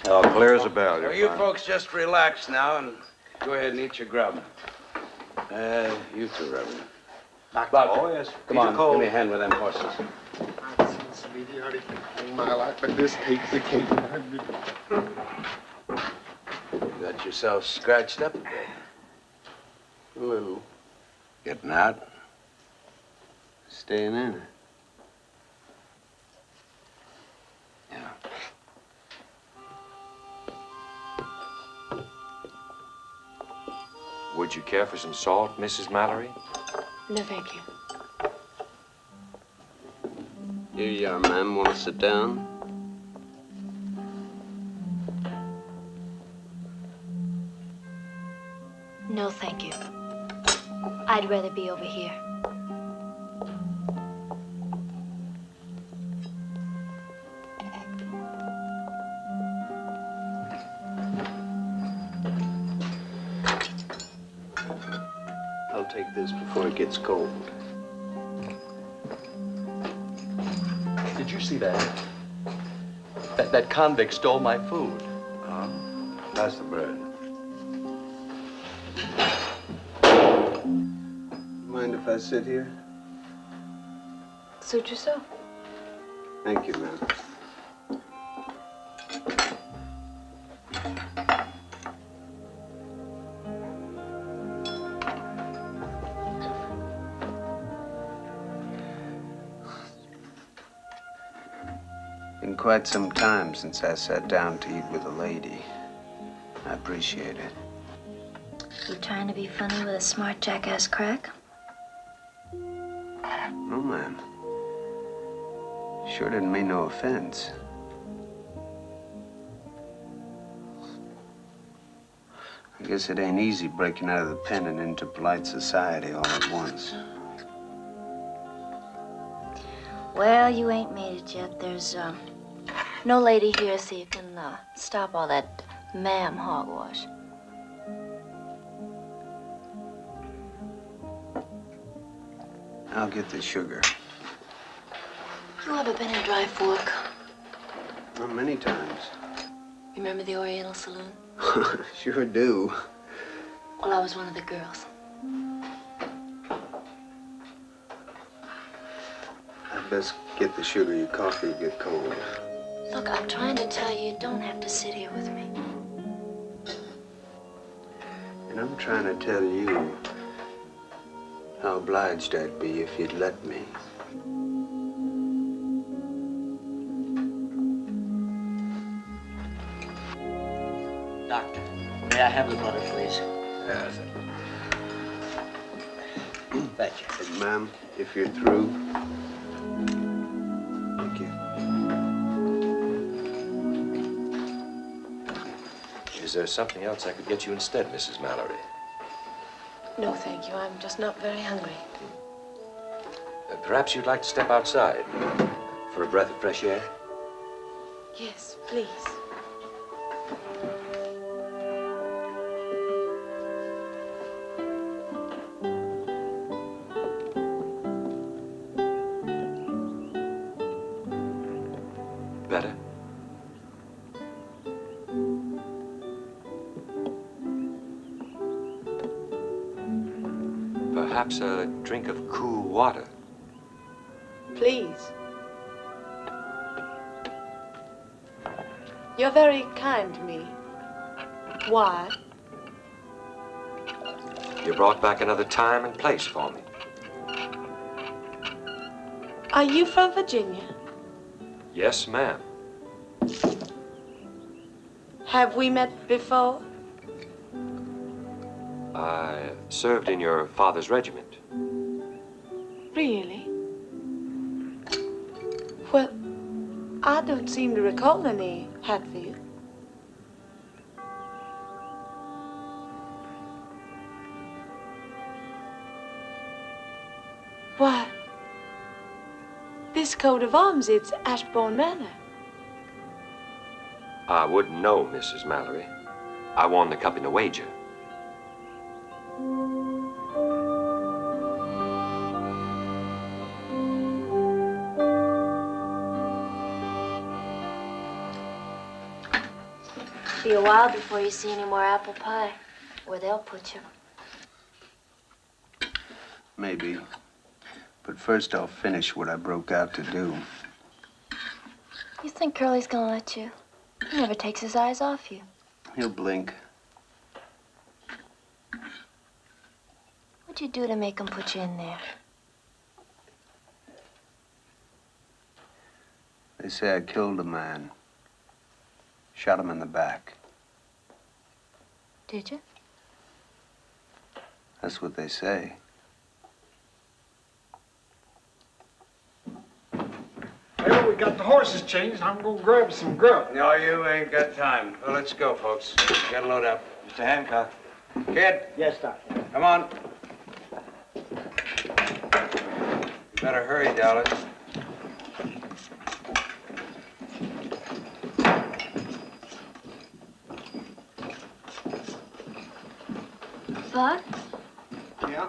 Speaker 19: Oh, clear as a bell.
Speaker 11: So you folks just relax now and go ahead and eat your grub. You too, Reverend.
Speaker 9: Buck.
Speaker 11: Oh, yes. Come on, give me a hand with them horses.
Speaker 8: In my life, but this takes the cake.
Speaker 11: You got yourself scratched up a bit.
Speaker 19: A little.
Speaker 11: Getting out?
Speaker 19: Staying in.
Speaker 11: Yeah.
Speaker 1: Would you care for some salt, Mrs. Mallory?
Speaker 4: No, thank you.
Speaker 19: Here you are, ma'am. Want to sit down?
Speaker 4: No, thank you. I'd rather be over here.
Speaker 19: I'll take this before it gets cold.
Speaker 13: Did you see that? That convict stole my food.
Speaker 11: That's the bread.
Speaker 19: Mind if I sit here?
Speaker 7: Suit yourself.
Speaker 19: Thank you, ma'am. Been quite some time since I sat down to eat with a lady. I appreciate it.
Speaker 4: You trying to be funny with a smart jackass crack?
Speaker 19: No, ma'am. Sure didn't mean no offense. I guess it ain't easy breaking out of the pen and into polite society all at once.
Speaker 4: Well, you ain't made it yet. There's, no lady here, so you can, stop all that ma'am hogwash.
Speaker 19: I'll get the sugar.
Speaker 4: You ever been in Dry Fork?
Speaker 19: Well, many times.
Speaker 4: Remember the Oriental Saloon?
Speaker 19: Sure do.
Speaker 4: Well, I was one of the girls.
Speaker 19: I'd best get the sugar. Your coffee will get cold.
Speaker 4: Look, I'm trying to tell you, you don't have to sit here with me.
Speaker 19: And I'm trying to tell you how obliged I'd be if you'd let me.
Speaker 9: Doctor, may I have the butter, please?
Speaker 19: Yes.
Speaker 9: Thank you.
Speaker 19: And, ma'am, if you're through. Thank you.
Speaker 1: Is there something else I could get you instead, Mrs. Mallory?
Speaker 7: No, thank you. I'm just not very hungry.
Speaker 1: Perhaps you'd like to step outside for a breath of fresh air?
Speaker 7: Yes, please.
Speaker 1: Better? Perhaps a drink of cool water.
Speaker 7: Please. You're very kind to me. Why?
Speaker 1: You brought back another time and place for me.
Speaker 7: Are you from Virginia?
Speaker 1: Yes, ma'am.
Speaker 7: Have we met before?
Speaker 1: I served in your father's regiment.
Speaker 7: Really? Well, I don't seem to recall any Hatfield. Why, this coat of arms, it's Ashbourne Manor.
Speaker 1: I wouldn't know, Mrs. Mallory. I won the cup in a wager.
Speaker 4: Be a while before you see any more apple pie, where they'll put you.
Speaker 19: Maybe. But first I'll finish what I broke out to do.
Speaker 4: You think Curly's gonna let you? He never takes his eyes off you.
Speaker 19: He'll blink.
Speaker 4: What'd you do to make him put you in there?
Speaker 19: They say I killed a man. Shot him in the back.
Speaker 4: Did you?
Speaker 19: That's what they say.
Speaker 8: Well, we got the horses changed. I'm gonna grab some grub.
Speaker 11: No, you ain't got time. Well, let's go, folks. Gotta load up. Mr. Hancock. Kid.
Speaker 9: Yes, Doctor.
Speaker 11: Come on. You better hurry, Dallas.
Speaker 4: Buck,
Speaker 8: Yeah?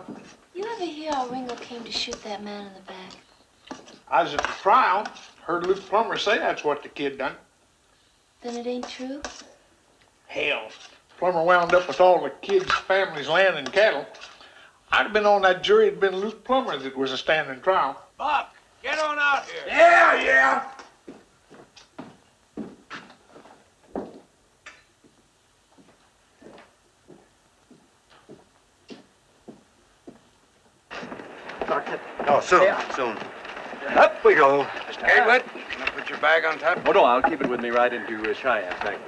Speaker 4: you ever hear how Ringo came to shoot that man in the back?
Speaker 8: I was at the trial. Heard Luke Plummer say that's what the kid done.
Speaker 4: Then it ain't true?
Speaker 8: Hell, Plummer wound up with all the kid's family's land and cattle. I'd have been on that jury. It'd been Luke Plummer that was a standing trial.
Speaker 5: Buck, get
Speaker 21: Get on out here.
Speaker 5: Yeah.
Speaker 21: No, soon. Up we go. Mr. Gatewood, can I put your bag on top?
Speaker 13: Oh, no, I'll keep it with me right into Cheyenne, thank you.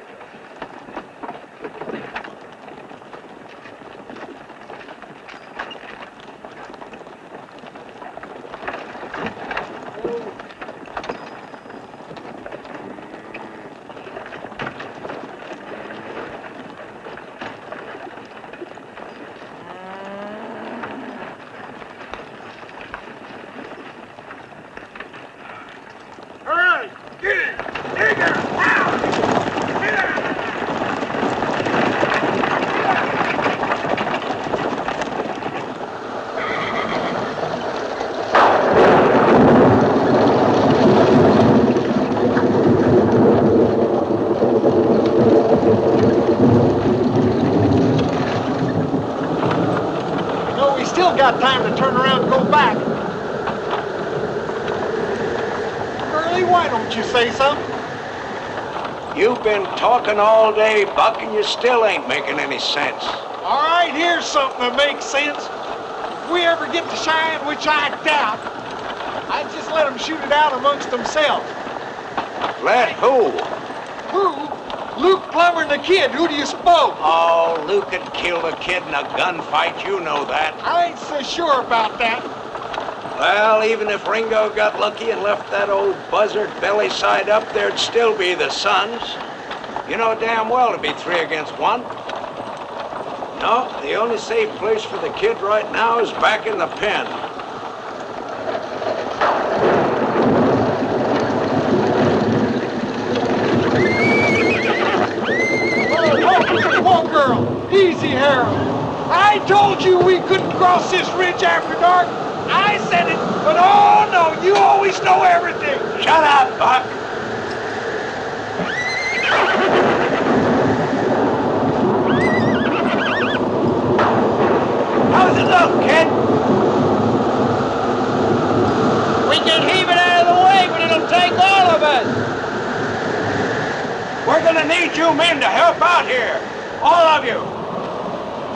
Speaker 8: Got time to turn around and go back. Curly, why don't you say something?
Speaker 21: You've been talking all day, Buck, and you still ain't making any sense.
Speaker 8: All right, here's something that makes sense. If we ever get to Cheyenne, which I doubt, I'd just let them shoot it out amongst themselves.
Speaker 21: Let who?
Speaker 8: Who? Luke Plummer and the kid. Who do you suppose?
Speaker 21: Oh, Luke had killed a kid in a gunfight. You know that.
Speaker 8: I ain't so sure about that.
Speaker 21: Well, even if Ringo got lucky and left that old buzzard belly side up, there'd still be the Sons. You know damn well it'd be 3 against 1. No, the only safe place for the kid right now is back in the pen.
Speaker 8: Oh, girl, easy, Harold. I told you we couldn't cross this ridge after dark. I said it, but oh no, you always know everything.
Speaker 21: Shut up, Buck. How's it look, kid?
Speaker 5: We can heave it out of the way, but it'll take all of us.
Speaker 21: We're gonna need you men to help out here. All of you.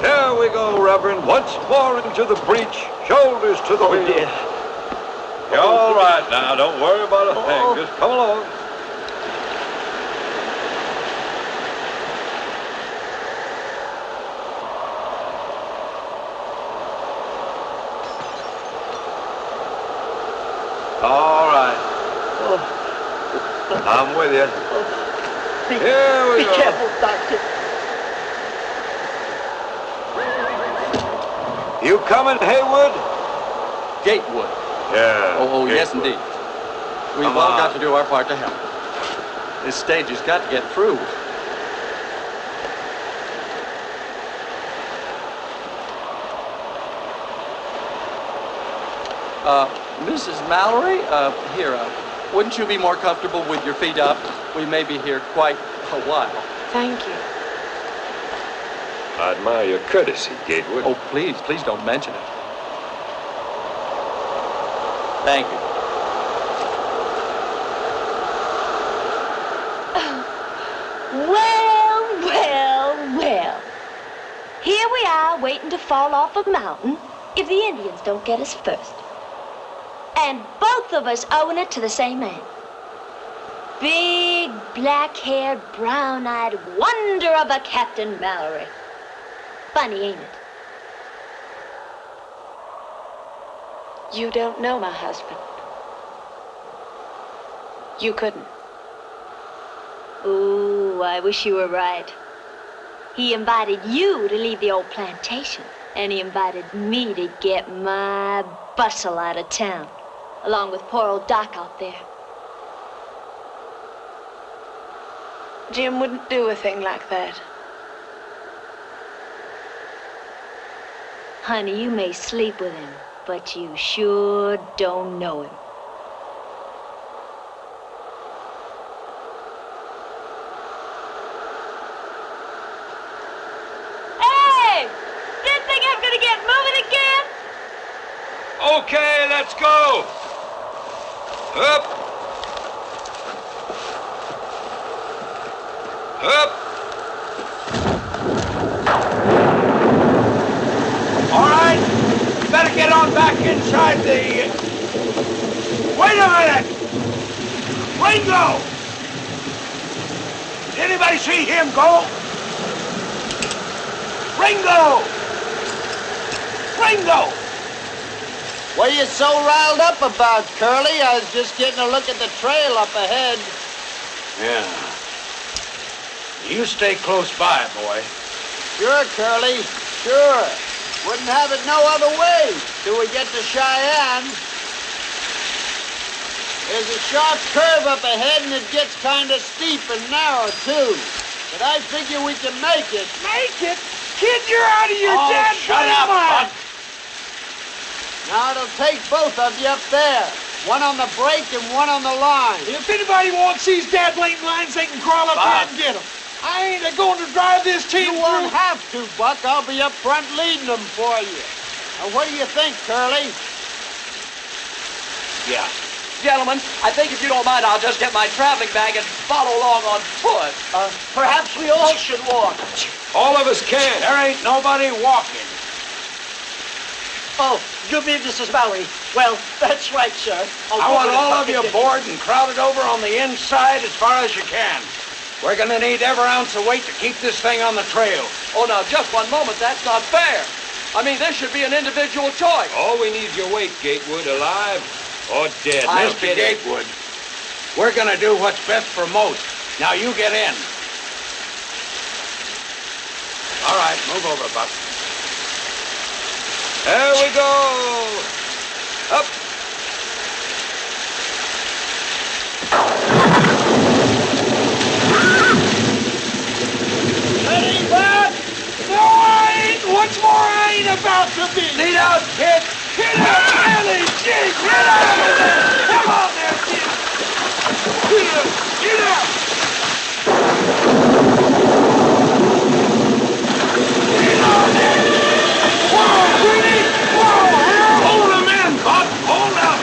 Speaker 2: Here we go, Reverend. Once more into the breach, shoulders to the wheel.
Speaker 21: Dear.
Speaker 2: You're all right now. Don't worry about a thing. Just come along. All right. I'm with you. Here we go.
Speaker 5: Be careful, Doctor.
Speaker 2: You coming, Haywood?
Speaker 13: Gatewood.
Speaker 2: Yeah.
Speaker 13: Oh,
Speaker 2: Gatewood.
Speaker 13: yes, indeed. We've all got to do our part to help. This stage has got to get through. Mrs. Mallory, here, wouldn't you be more comfortable with your feet up? We may be here quite a while.
Speaker 7: Thank you.
Speaker 2: I admire your courtesy, Gatewood.
Speaker 13: Oh, please don't mention it. Thank you.
Speaker 4: Well. Here we are waiting to fall off a mountain if the Indians don't get us first. And both of us owing it to the same man. Big, black-haired, brown-eyed wonder of a Captain Mallory. Funny, ain't it?
Speaker 7: You don't know my husband. You couldn't.
Speaker 4: Ooh, I wish you were right. He invited you to leave the old plantation, and he invited me to get my bustle out of town, along with poor old Doc out there.
Speaker 7: Jim wouldn't do a thing like that.
Speaker 4: Honey, you may sleep with him, but you sure don't know him. Hey! Didn't think I was gonna get moving again?
Speaker 2: Okay, let's go.
Speaker 1: Up! Up!
Speaker 5: All right, better get on back inside the... Wait a minute! Ringo! Did anybody see him go? Ringo! Ringo!
Speaker 3: What are you so riled up about, Curly? I was just getting a look at the trail up ahead.
Speaker 5: Yeah. You stay close by, boy.
Speaker 3: Sure, Curly, sure. Wouldn't have it no other way till we get to Cheyenne. There's a sharp curve up ahead and it gets kind of steep and narrow, too. But I figure we can make it.
Speaker 5: Make it? Kid, you're out of your damn
Speaker 3: shut up,
Speaker 5: mind.
Speaker 3: Now it'll take both of you up there. One on the brake and one on the line.
Speaker 8: If anybody wants these dead lane lines, they can crawl up here and get them. I ain't going to drive this team
Speaker 3: You won't have to, Buck. I'll be up front leading them for you. Now, what do you think, Curly?
Speaker 5: Yeah.
Speaker 13: Gentlemen, I think if you don't mind, I'll just get my traveling bag and follow along on foot.
Speaker 3: Perhaps we all should walk.
Speaker 1: All of us can.
Speaker 5: There ain't nobody walking.
Speaker 3: Oh, you mean Mrs. Mallory? Well, that's right, sir.
Speaker 5: I want all of you aboard and crowded over on the inside as far as you can. We're gonna need every ounce of weight to keep this thing on the trail.
Speaker 13: Oh, now, just one moment. That's not fair. I mean, this should be an individual choice.
Speaker 1: All we need is your weight, Gatewood, alive or dead.
Speaker 5: Mr. Gatewood, we're gonna do what's best for most. Now you get in. All right, move over, Buck.
Speaker 1: There we go. Up.
Speaker 8: Ready, Buck? No, I ain't. What's more, I ain't about to be.
Speaker 5: Lead out, kid.
Speaker 8: Get out, Ellie. Jake, get out of there. Come on there, kid. Get out. Get on there. Whoa, Queenie. Whoa, Harold. Hold him in, Buck. Hold up.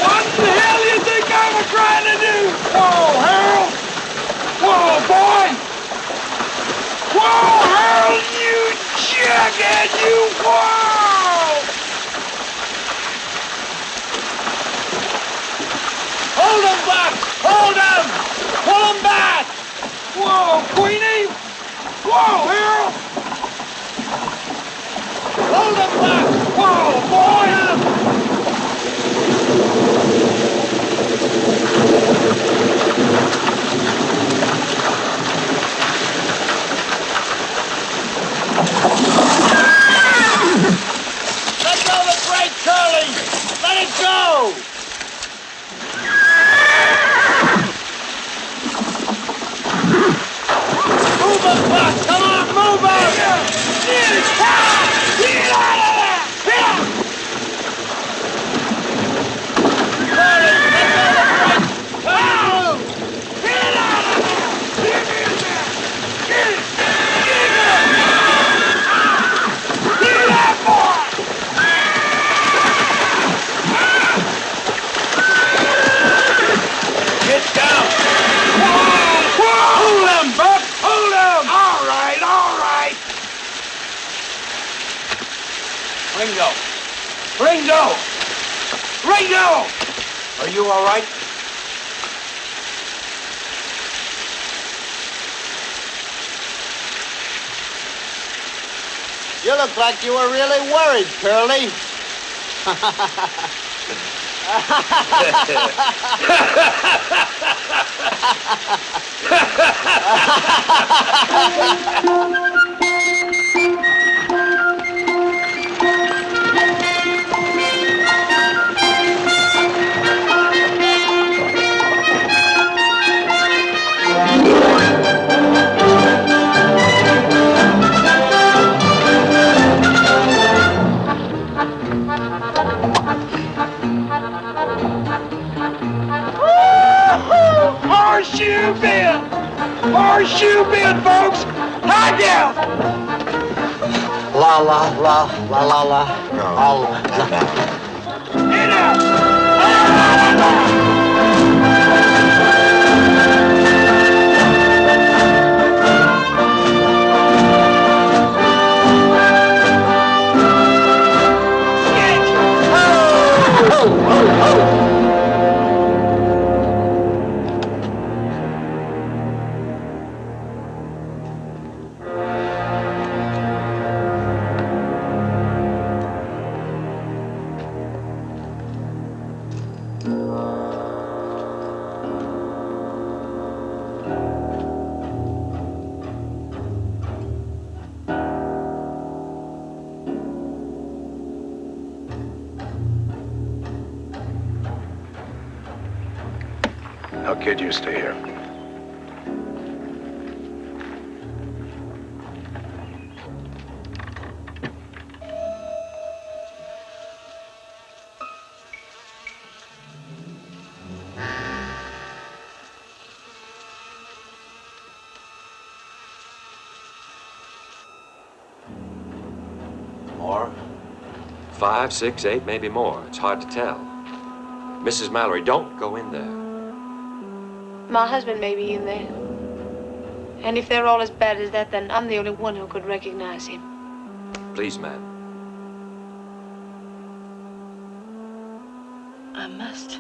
Speaker 8: What the hell do you think I'm trying to do? Whoa, Harold. Whoa, boy. Whoa, Harold, you jackass, you. Whoa. Hold him, Buck! Hold him! Pull him back! Whoa, Queenie! Whoa, Harold! Hold him, Buck! Whoa, boy! Let go of the brake, Curly! Let it go! Move up, Buck! Come on, move up! Get out of there! Curly, let go of the brake! Move! Get out of there! Get in there! Get it! Get it! Get that boy! Get down! Whoa! Hold him, Buck! Hold him! All right, all right! Ringo! Ringo! Ringo! Are you all right?
Speaker 3: You look like you were really worried, Curly.
Speaker 8: Horseshoe bend! Horseshoe bend, folks! High down!
Speaker 3: La la la la la la.
Speaker 21: No.
Speaker 3: All
Speaker 8: Get out!
Speaker 21: Kid, you stay here.
Speaker 1: More? 5, 6, 8, maybe more. It's hard to tell. Mrs. Mallory, don't go in there.
Speaker 7: My husband may be in there. And if they're all as bad as that, then I'm the only one who could recognize him.
Speaker 1: Please, ma'am.
Speaker 7: I must.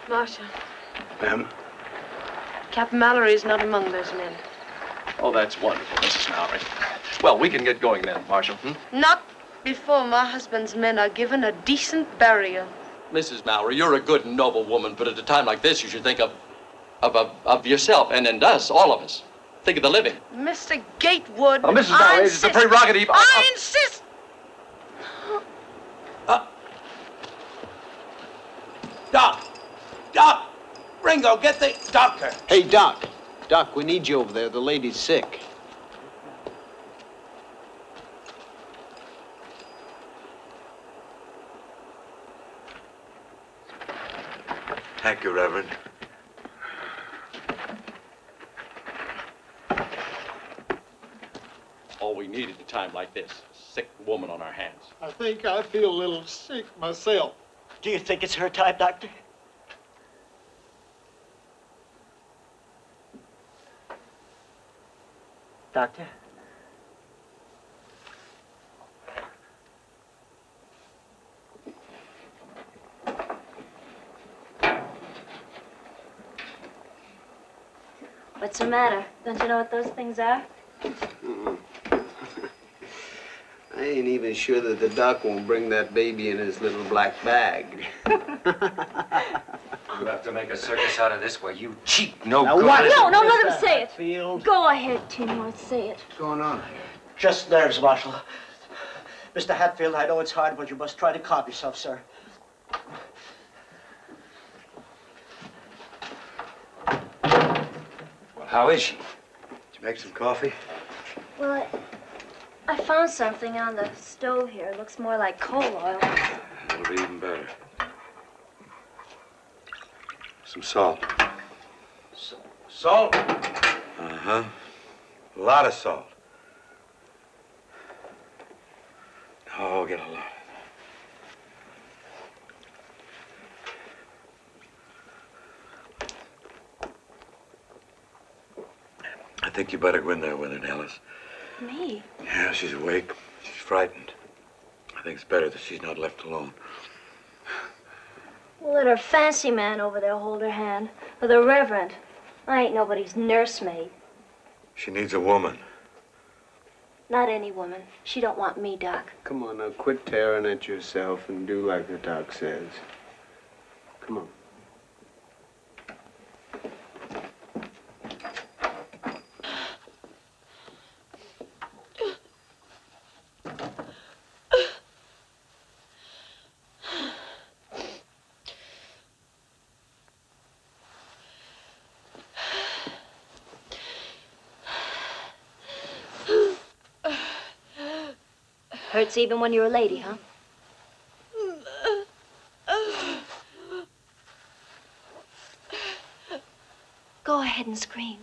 Speaker 7: Marshal,
Speaker 21: Ma'am?
Speaker 7: Captain Mallory is not among those men.
Speaker 13: Oh, that's wonderful, Mrs. Mallory. Well, we can get going then, Marshal.
Speaker 7: Not before my husband's men are given a decent burial.
Speaker 13: Mrs. Mallory, you're a good and noble woman, but at a time like this, you should think of yourself and us, all of us. Think of the living.
Speaker 7: Mr. Gatewood,
Speaker 13: Oh, Mrs. Mallory, it's the prerogative.
Speaker 7: I insist.
Speaker 17: Doc! Doc! Ringo, get the doctor.
Speaker 19: Hey, Doc. Doc, we need you over there. The lady's sick.
Speaker 21: Thank you, Reverend.
Speaker 13: All we need at a time like this, a sick woman on our hands.
Speaker 8: I think I feel a little sick myself.
Speaker 9: Do you think it's her type, Doctor? Doctor?
Speaker 4: What's the matter? Don't you know what those things are?
Speaker 19: I ain't even sure that the doc won't bring that baby in his little black bag.
Speaker 1: You have to make a circus out of this where you cheat no
Speaker 9: Now
Speaker 1: good.
Speaker 9: what is
Speaker 4: No,
Speaker 9: it,
Speaker 4: no, let
Speaker 9: Mr.
Speaker 4: him say it.
Speaker 9: Hatfield?
Speaker 4: Go ahead, Tinworth, say it.
Speaker 19: What's going on?
Speaker 9: Just nerves, Marshal. Mr. Hatfield, I know it's hard, but you must try to calm yourself, sir.
Speaker 1: Well, how is she?
Speaker 21: Did you make some coffee?
Speaker 4: Well, I found something on the stove here. It looks more like coal oil.
Speaker 21: That'll be even better. Some salt.
Speaker 17: Salt?
Speaker 21: Uh-huh. A lot of salt. Oh, get a lot. I think you better go in there with her, Nellis.
Speaker 4: Me?
Speaker 21: Yeah, she's awake. She's frightened. I think it's better that she's not left alone.
Speaker 4: Well, let her fancy man over there hold her hand. Or the Reverend. I ain't nobody's nursemaid.
Speaker 21: She needs a woman.
Speaker 4: Not any woman. She don't want me, Doc.
Speaker 19: Come on, now, quit tearing at yourself and do like the doc says. Come on.
Speaker 4: Hurts even when you're a lady, huh? Go ahead. ahead and scream.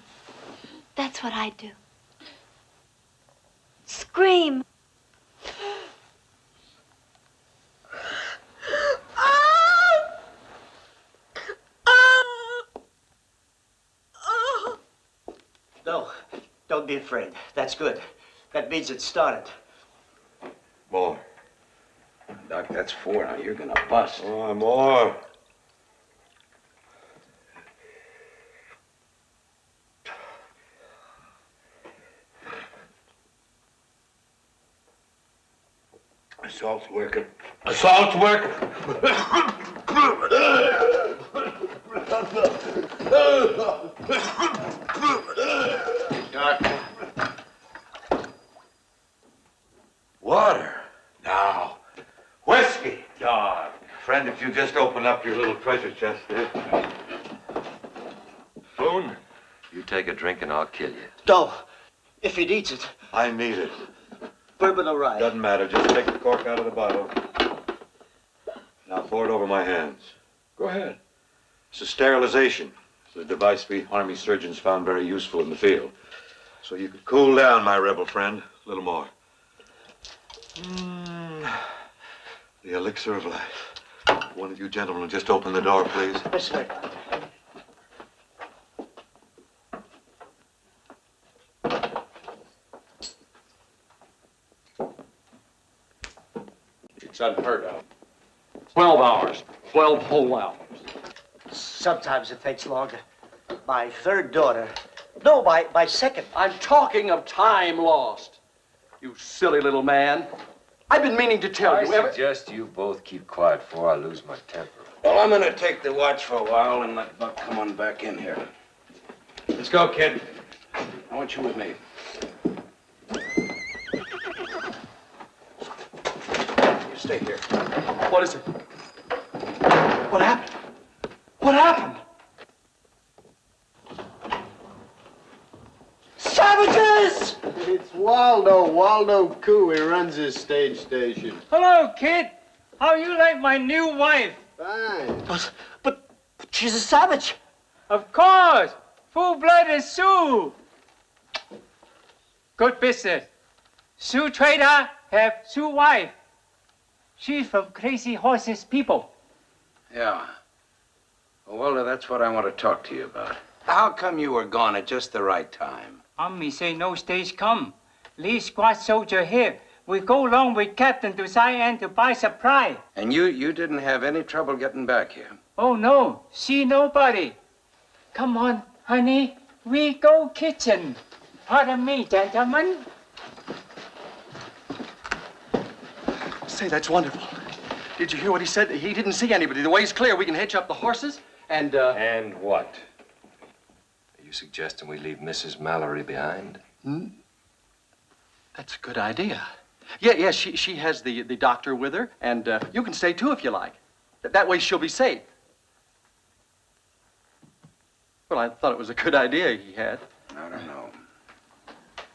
Speaker 4: That's what I'd do. Scream.
Speaker 9: No, don't be afraid. That's good. That means it started.
Speaker 21: More.
Speaker 19: Doc, that's 4. Now you're gonna bust.
Speaker 21: Oh, more. Assault's working. Assault's working.
Speaker 19: Doc.
Speaker 21: Water. Now. Whiskey. Dog. Friend, if you just open up your little treasure chest there.
Speaker 1: Boone, you take a drink and I'll kill you.
Speaker 9: No, if he needs it.
Speaker 21: I need it.
Speaker 9: Bourbon or rye?
Speaker 21: Doesn't matter. Just take the cork out of the bottle. Now pour it over my hands. Go ahead. It's a sterilization. It's a device we Army surgeons found very useful in the field. So you could cool down, my rebel friend. A little more. The elixir of life. One of you gentlemen will just open the door, please.
Speaker 9: Yes, sir.
Speaker 17: It's unheard of.
Speaker 5: 12 hours. 12 whole hours.
Speaker 9: Sometimes it takes longer. My third daughter. No, my second.
Speaker 17: I'm talking of time lost. You silly little man. I've been meaning to tell you.
Speaker 1: I suggest you both keep quiet before I lose my temper.
Speaker 19: Well, I'm gonna take the watch for a while and let Buck come on back in here.
Speaker 17: Let's go, kid.
Speaker 19: I want you with me. You stay here.
Speaker 17: What is it? What happened? What happened?
Speaker 3: Savages! It's Waldo Cooley runs this stage station.
Speaker 12: Hello, kid. How you like my new wife?
Speaker 3: Fine.
Speaker 9: But she's a savage.
Speaker 12: Of course. Full-blooded Sioux. Good business. Sioux trader have Sioux wife. She's from Crazy Horses people.
Speaker 19: Yeah. Well, Walter, that's what I want to talk to you about. How come you were gone at just the right time?
Speaker 12: Army say no stage come. Lee squad soldier here. We go along with Captain to Cheyenne to buy supply.
Speaker 19: And you didn't have any trouble getting back here?
Speaker 12: Oh, no. See nobody. Come on, honey. We go kitchen. Pardon me, gentlemen.
Speaker 17: Say, that's wonderful. Did you hear what he said? He didn't see anybody. The way's clear. We can hitch up the horses and,
Speaker 1: And what? Are you suggesting we leave Mrs. Mallory behind?
Speaker 17: That's a good idea. Yeah, she has the doctor with her, and you can stay too if you like. That way she'll be safe. Well, I thought it was a good idea he had.
Speaker 19: I don't know.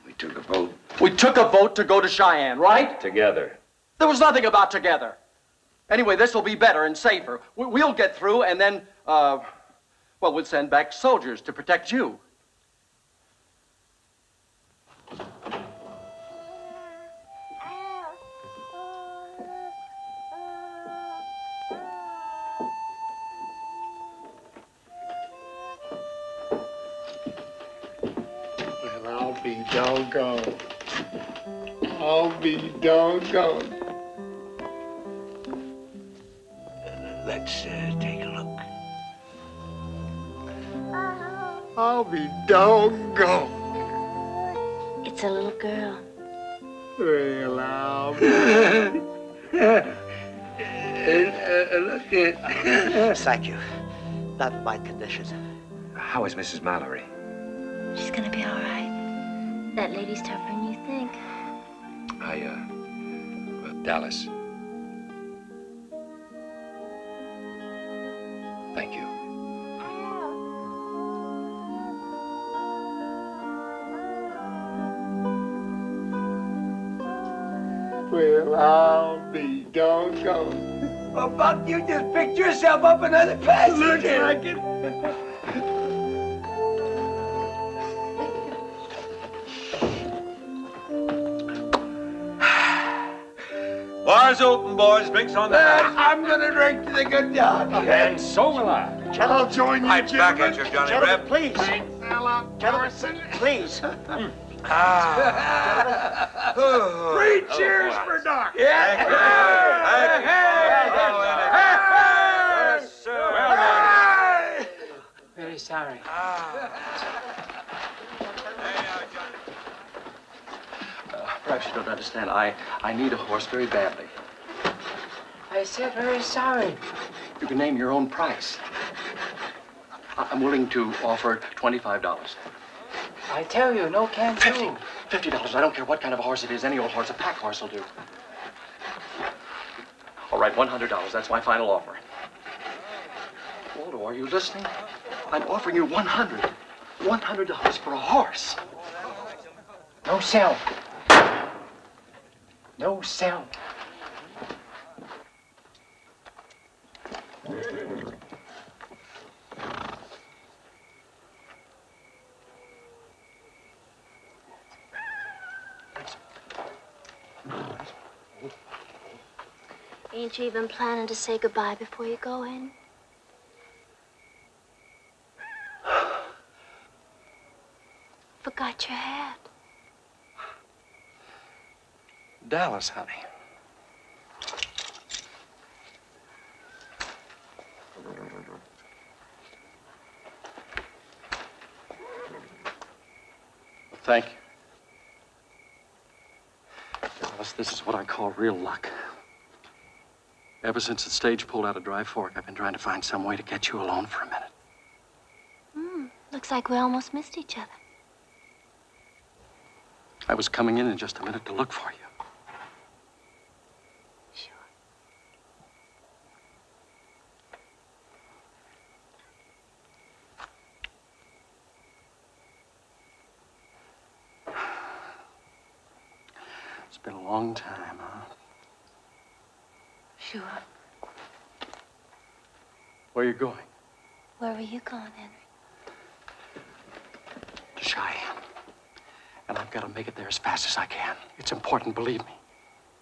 Speaker 19: We took a vote.
Speaker 17: We took a vote to go to Cheyenne, right?
Speaker 1: Together.
Speaker 17: There was nothing about together. Anyway, this will be better and safer. We'll get through, and then, well, we'll send back soldiers to protect you.
Speaker 8: Well, I'll be doggone. I'll be doggone.
Speaker 9: Let's take a look.
Speaker 8: I'll be doggone.
Speaker 4: It's a little girl.
Speaker 8: Well, I'll
Speaker 9: Look at. Thank you. Not my condition.
Speaker 1: How is Mrs. Mallory?
Speaker 4: She's gonna be all right. That lady's tougher than you think.
Speaker 1: Dallas. Thank you.
Speaker 8: Well, I'll be doggone.
Speaker 17: Well, Buck, you just picked yourself up another passenger.
Speaker 8: Looks like it.
Speaker 21: Bar's open, boys. Drinks on the house.
Speaker 5: I'm gonna drink to the good God.
Speaker 18: And so will I.
Speaker 5: I'll join you,
Speaker 21: Right back at you, Johnny Reb.
Speaker 9: Please. Gentlemen, please.
Speaker 5: Three cheers for Doc.
Speaker 21: Thank you. Yes, sir.
Speaker 12: Very sorry.
Speaker 17: Perhaps you don't understand. I need a horse very badly.
Speaker 12: I said very sorry.
Speaker 17: You can name your own price. I'm willing to offer $25.
Speaker 12: I tell you, no can do.
Speaker 17: $50. I don't care what kind of a horse it is. Any old horse, a pack horse will do. All right, $100. That's my final offer. Waldo, are you listening? I'm offering you $100. $100 for a horse.
Speaker 12: No sell. No sell.
Speaker 4: Ain't you even planning to say goodbye before you go in? Forgot your hat.
Speaker 17: Dallas, honey. Thank you. Dallas, this is what I call real luck. Ever since the stage pulled out of Dry Fork, I've been trying to find some way to get you alone for a minute.
Speaker 4: Looks like we almost missed each other.
Speaker 17: I was coming in just a minute to look for you. It's been a long time, huh?
Speaker 4: Sure.
Speaker 17: Where are you going?
Speaker 4: Where were you going, Henry?
Speaker 17: To Cheyenne. And I've got to make it there as fast as I can. It's important, believe me.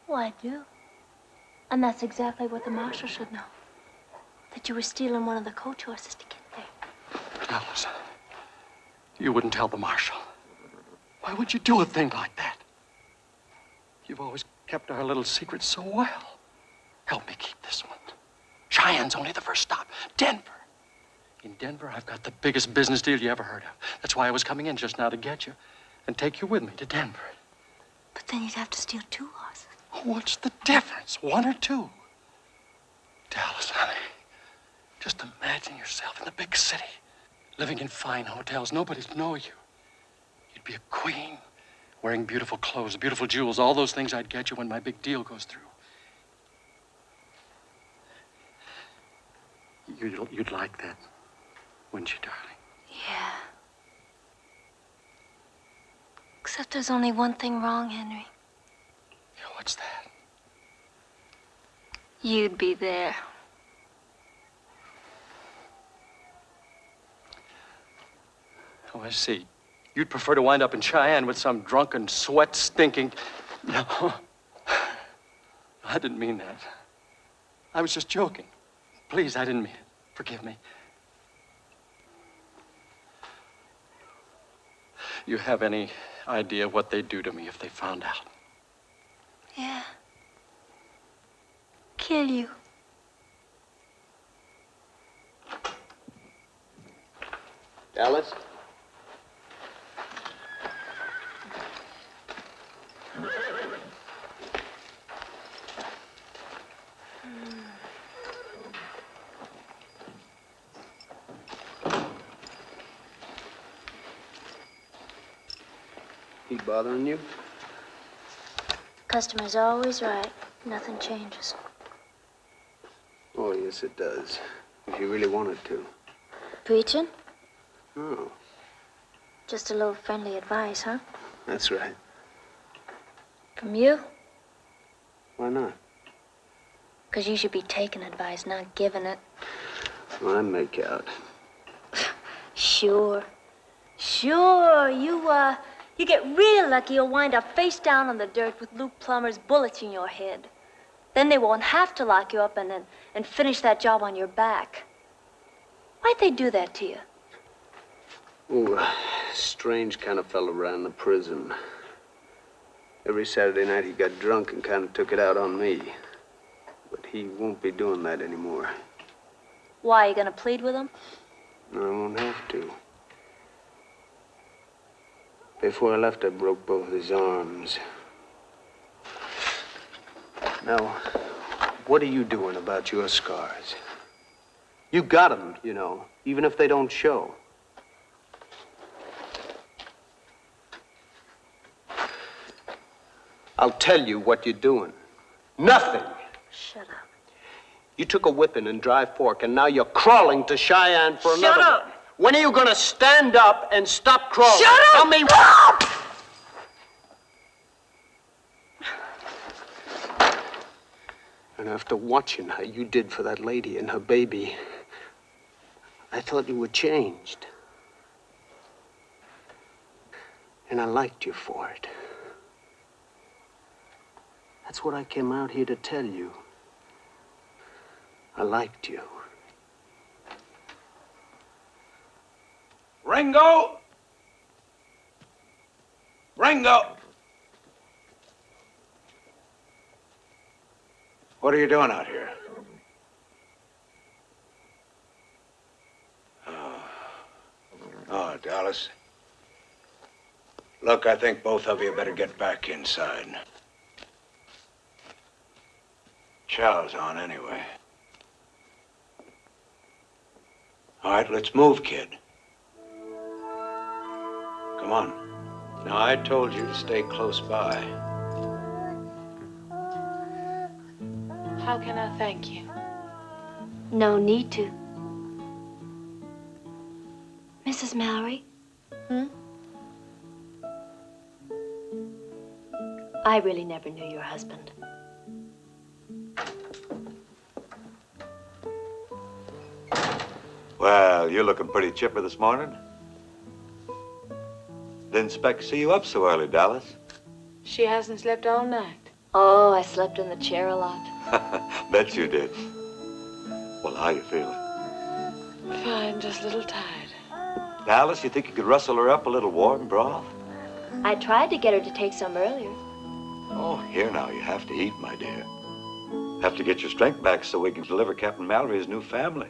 Speaker 4: Oh, I do. And that's exactly what the marshal should know. That you were stealing one of the coach horses to get there.
Speaker 17: Dallas, you wouldn't tell the marshal. Why would you do a thing like that? You've always kept our little secret so well. Help me keep this one. Cheyenne's only the first stop. Denver. In Denver, I've got the biggest business deal you ever heard of. That's why I was coming in just now to get you and take you with me to Denver.
Speaker 4: But then you'd have to steal 2 horses.
Speaker 17: What's the difference, 1 or 2? Dallas, honey, just imagine yourself in the big city, living in fine hotels. Nobody'd know you. You'd be a queen, wearing beautiful clothes, beautiful jewels, all those things I'd get you when my big deal goes through. You'd like that, wouldn't you, darling?
Speaker 4: Yeah. Except there's only one thing wrong, Henry.
Speaker 17: Yeah, what's that?
Speaker 4: You'd be there.
Speaker 17: Oh, I see. You'd prefer to wind up in Cheyenne with some drunken, sweat-stinking... No. I didn't mean that. I was just joking. Please, I didn't mean it. Forgive me. You have any idea what they'd do to me if they found out?
Speaker 4: Yeah. Kill you.
Speaker 9: Dallas?
Speaker 19: He bothering you?
Speaker 4: Customer's always right. Nothing changes.
Speaker 19: Oh, yes, it does. If you really wanted to.
Speaker 4: Preaching?
Speaker 19: Oh,
Speaker 4: Just a little friendly advice, huh?
Speaker 19: that's right.
Speaker 4: From you?
Speaker 19: Why not?
Speaker 4: 'Cause you should be taking advice, not giving it.
Speaker 19: Well, I make out.
Speaker 4: Sure. Sure. You get real lucky, you'll wind up face down on the dirt with Luke Plummer's bullets in your head. Then they won't have to lock you up and finish that job on your back. Why'd they do that to you?
Speaker 19: Oh, a strange kind of fellow ran the prison. Every Saturday night he got drunk and kind of took it out on me. But he won't be doing that anymore.
Speaker 4: Why, you gonna plead with him?
Speaker 19: No, I won't have to. Before I left, I broke both his arms. Now, what are you doing about your scars? You got them, you know, even if they don't show. I'll tell you what you're doing. Nothing.
Speaker 4: Shut up.
Speaker 19: You took a whipping and dry fork, and now you're crawling to Cheyenne for another.
Speaker 4: Shut up!
Speaker 19: One. When are you gonna stand up and stop crawling?
Speaker 4: Shut up!
Speaker 19: Tell me. And after watching how you did for that lady and her baby, I thought you were changed. And I liked you for it. That's what I came out here to tell you. I liked you.
Speaker 21: Ringo! Ringo! What are you doing out here? Oh, Dallas. Look, I think both of you better get back inside. Chow's on anyway. All right, let's move, kid. Come on. Now, I told you to stay close by.
Speaker 7: How can I thank you?
Speaker 4: No need to. Mrs. Mallory? I really never knew your husband.
Speaker 21: Well, you're looking pretty chipper this morning. Didn't expect to see you up so early, Dallas.
Speaker 7: She hasn't slept all night.
Speaker 4: Oh, I slept in the chair a lot.
Speaker 21: Bet you did. Well, how you feeling?
Speaker 7: Fine, just a little tired.
Speaker 21: Dallas, you think you could rustle her up a little warm broth?
Speaker 4: I tried to get her to take some earlier.
Speaker 21: Oh, here now, you have to eat, my dear. Have to get your strength back so we can deliver Captain Mallory his new family.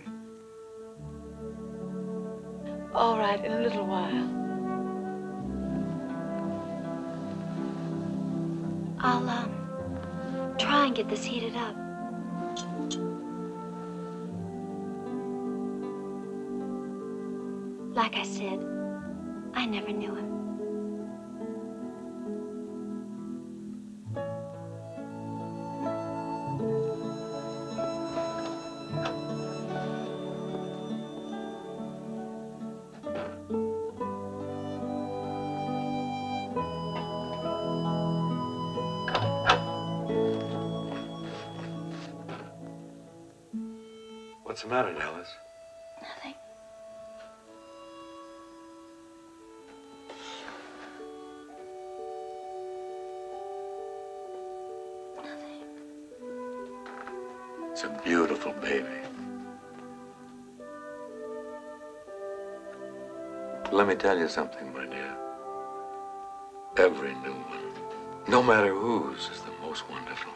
Speaker 7: All right, in a little while.
Speaker 4: I'll, try and get this heated up. Like I said, I never knew him.
Speaker 21: What's the matter, Dallas?
Speaker 4: Nothing.
Speaker 21: It's a beautiful baby. Let me tell you something, my dear. Every new one, no matter whose, is the most wonderful.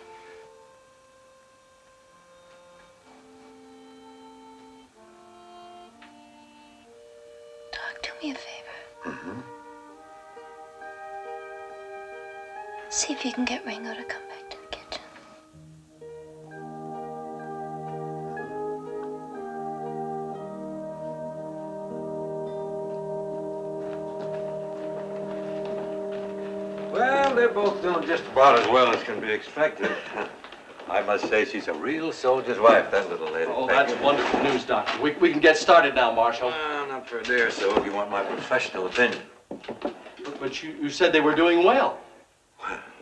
Speaker 4: Do me a favor.
Speaker 21: Mm-hmm.
Speaker 4: See if you can get Ringo to come back to the kitchen.
Speaker 21: Well, they're both doing just about as well as can be expected. I must say she's a real soldier's wife, that little lady.
Speaker 13: Oh, that's wonderful news, Doctor. We can get started now, Marshal.
Speaker 21: Not for a day or so, if you want my professional opinion.
Speaker 13: But you said they were doing well.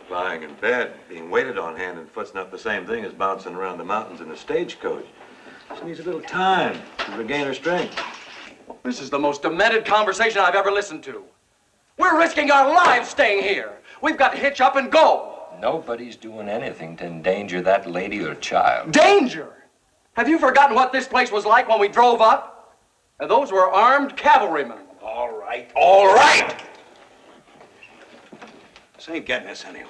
Speaker 21: Lying in bed, being waited on hand and foot's not the same thing as bouncing around the mountains in a stagecoach. She needs a little time to regain her strength.
Speaker 13: This is the most demented conversation I've ever listened to. We're risking our lives staying here. We've got to hitch up and go.
Speaker 1: Nobody's doing anything to endanger that lady or child.
Speaker 17: Danger! Have you forgotten what this place was like when we drove up? And those were armed cavalrymen.
Speaker 11: All right, all right! This ain't getting us anywhere.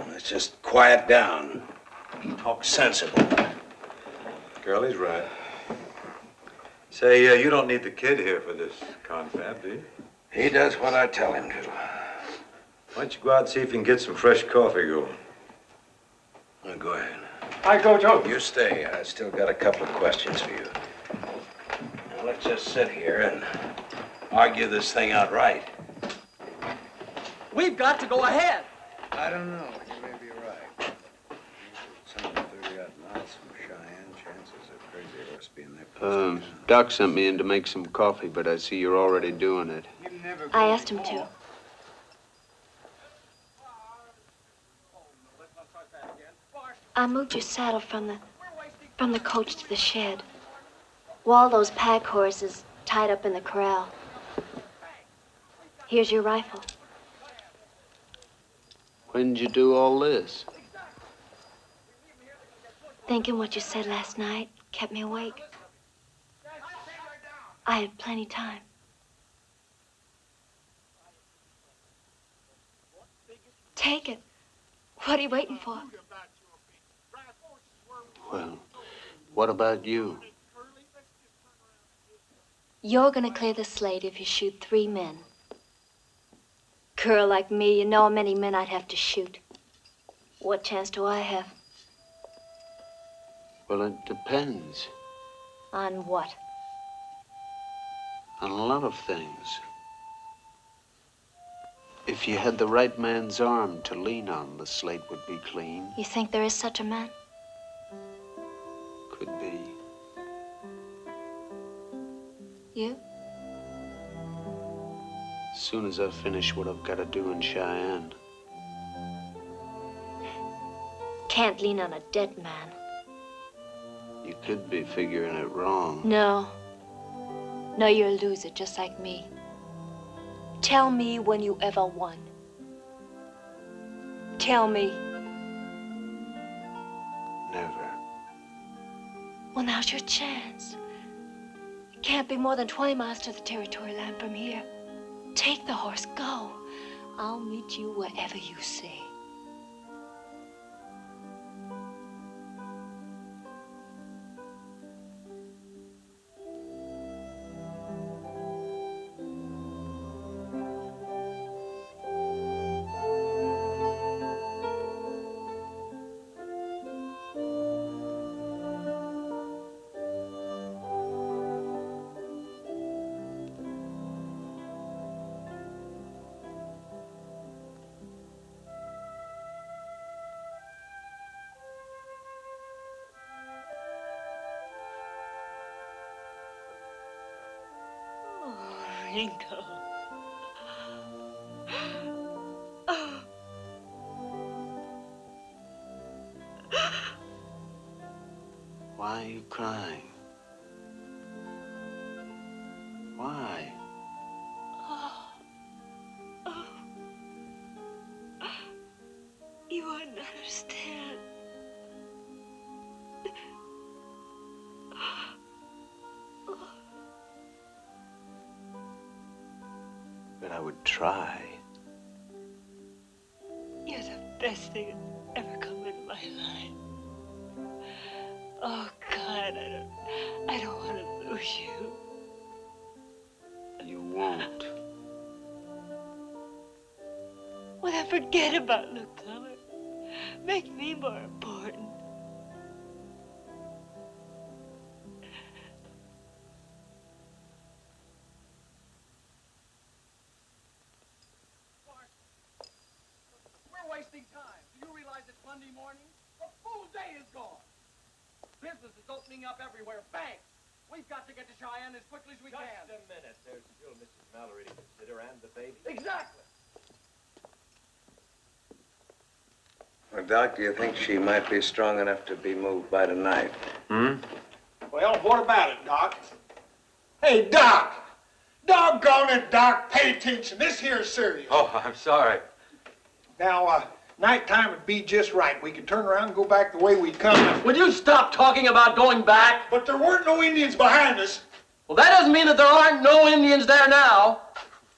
Speaker 11: Let's just quiet down. Talk sensible.
Speaker 21: Curly's right. Say, you don't need the kid here for this confab, do you?
Speaker 11: He does what I tell him to.
Speaker 21: Why don't you go out and see if you can get some fresh coffee going?
Speaker 11: Well, go ahead.
Speaker 17: I go too.
Speaker 11: You stay. I still got a couple of questions for you. Now, let's just sit here and argue this thing out right.
Speaker 17: We've got to go ahead.
Speaker 11: I don't know. You may be right. It's 130-odd miles from Cheyenne. Chances of Crazy Horse being there.
Speaker 19: Doc sent me in to make some coffee, but I see you're already doing it.
Speaker 4: I asked him to. I moved your saddle from the coach to the shed. Waldo's pack horse is tied up in the corral. Here's your rifle.
Speaker 19: When did you do all this?
Speaker 4: Thinking what you said last night kept me awake. I had plenty time. Take it. What are you waiting for?
Speaker 19: Well, what about you?
Speaker 4: You're gonna clear the slate if you shoot 3 men. Girl like me, you know how many men I'd have to shoot. What chance do I have?
Speaker 19: Well, it depends.
Speaker 4: On what?
Speaker 19: On a lot of things. If you had the right man's arm to lean on, the slate would be clean.
Speaker 4: You think there is such a man?
Speaker 19: Could be.
Speaker 4: You?
Speaker 19: As soon as I finish what I've got to do in Cheyenne.
Speaker 4: Can't lean on a dead man.
Speaker 19: You could be figuring it wrong.
Speaker 4: No. No, you're a loser, just like me. Tell me when you ever won. Tell me.
Speaker 19: Never.
Speaker 4: Well, now's your chance. It can't be more than 20 miles to the territory line from here. Take the horse, go. I'll meet you wherever you say.
Speaker 10: Ringo.
Speaker 19: Why are you crying? Why?
Speaker 10: You wouldn't understand.
Speaker 19: But I would try.
Speaker 10: You're the best thing that's ever come into my life. Oh, God, I don't want to lose you.
Speaker 19: You won't.
Speaker 10: Well, then forget about Luke Plummer. Make me more important.
Speaker 17: We're wasting time. Do you realize it's Monday morning? A full day is gone. Business is opening up everywhere. Banks. We've got to get to Cheyenne as quickly as we can.
Speaker 1: Just a minute. There's still Mrs. Mallory to consider and the baby.
Speaker 17: Exactly.
Speaker 19: Well, Doc, do you think she might be strong enough to be moved by tonight?
Speaker 8: Well, what about it, Doc? Hey, Doc! Doggone it, Doc. Pay attention. This here's serious.
Speaker 21: Oh, I'm sorry.
Speaker 8: Now, nighttime would be just right. We could turn around and go back the way we come.
Speaker 17: Will you stop talking about going back?
Speaker 8: But there weren't no Indians behind us.
Speaker 17: Well, that doesn't mean that there aren't no Indians there now.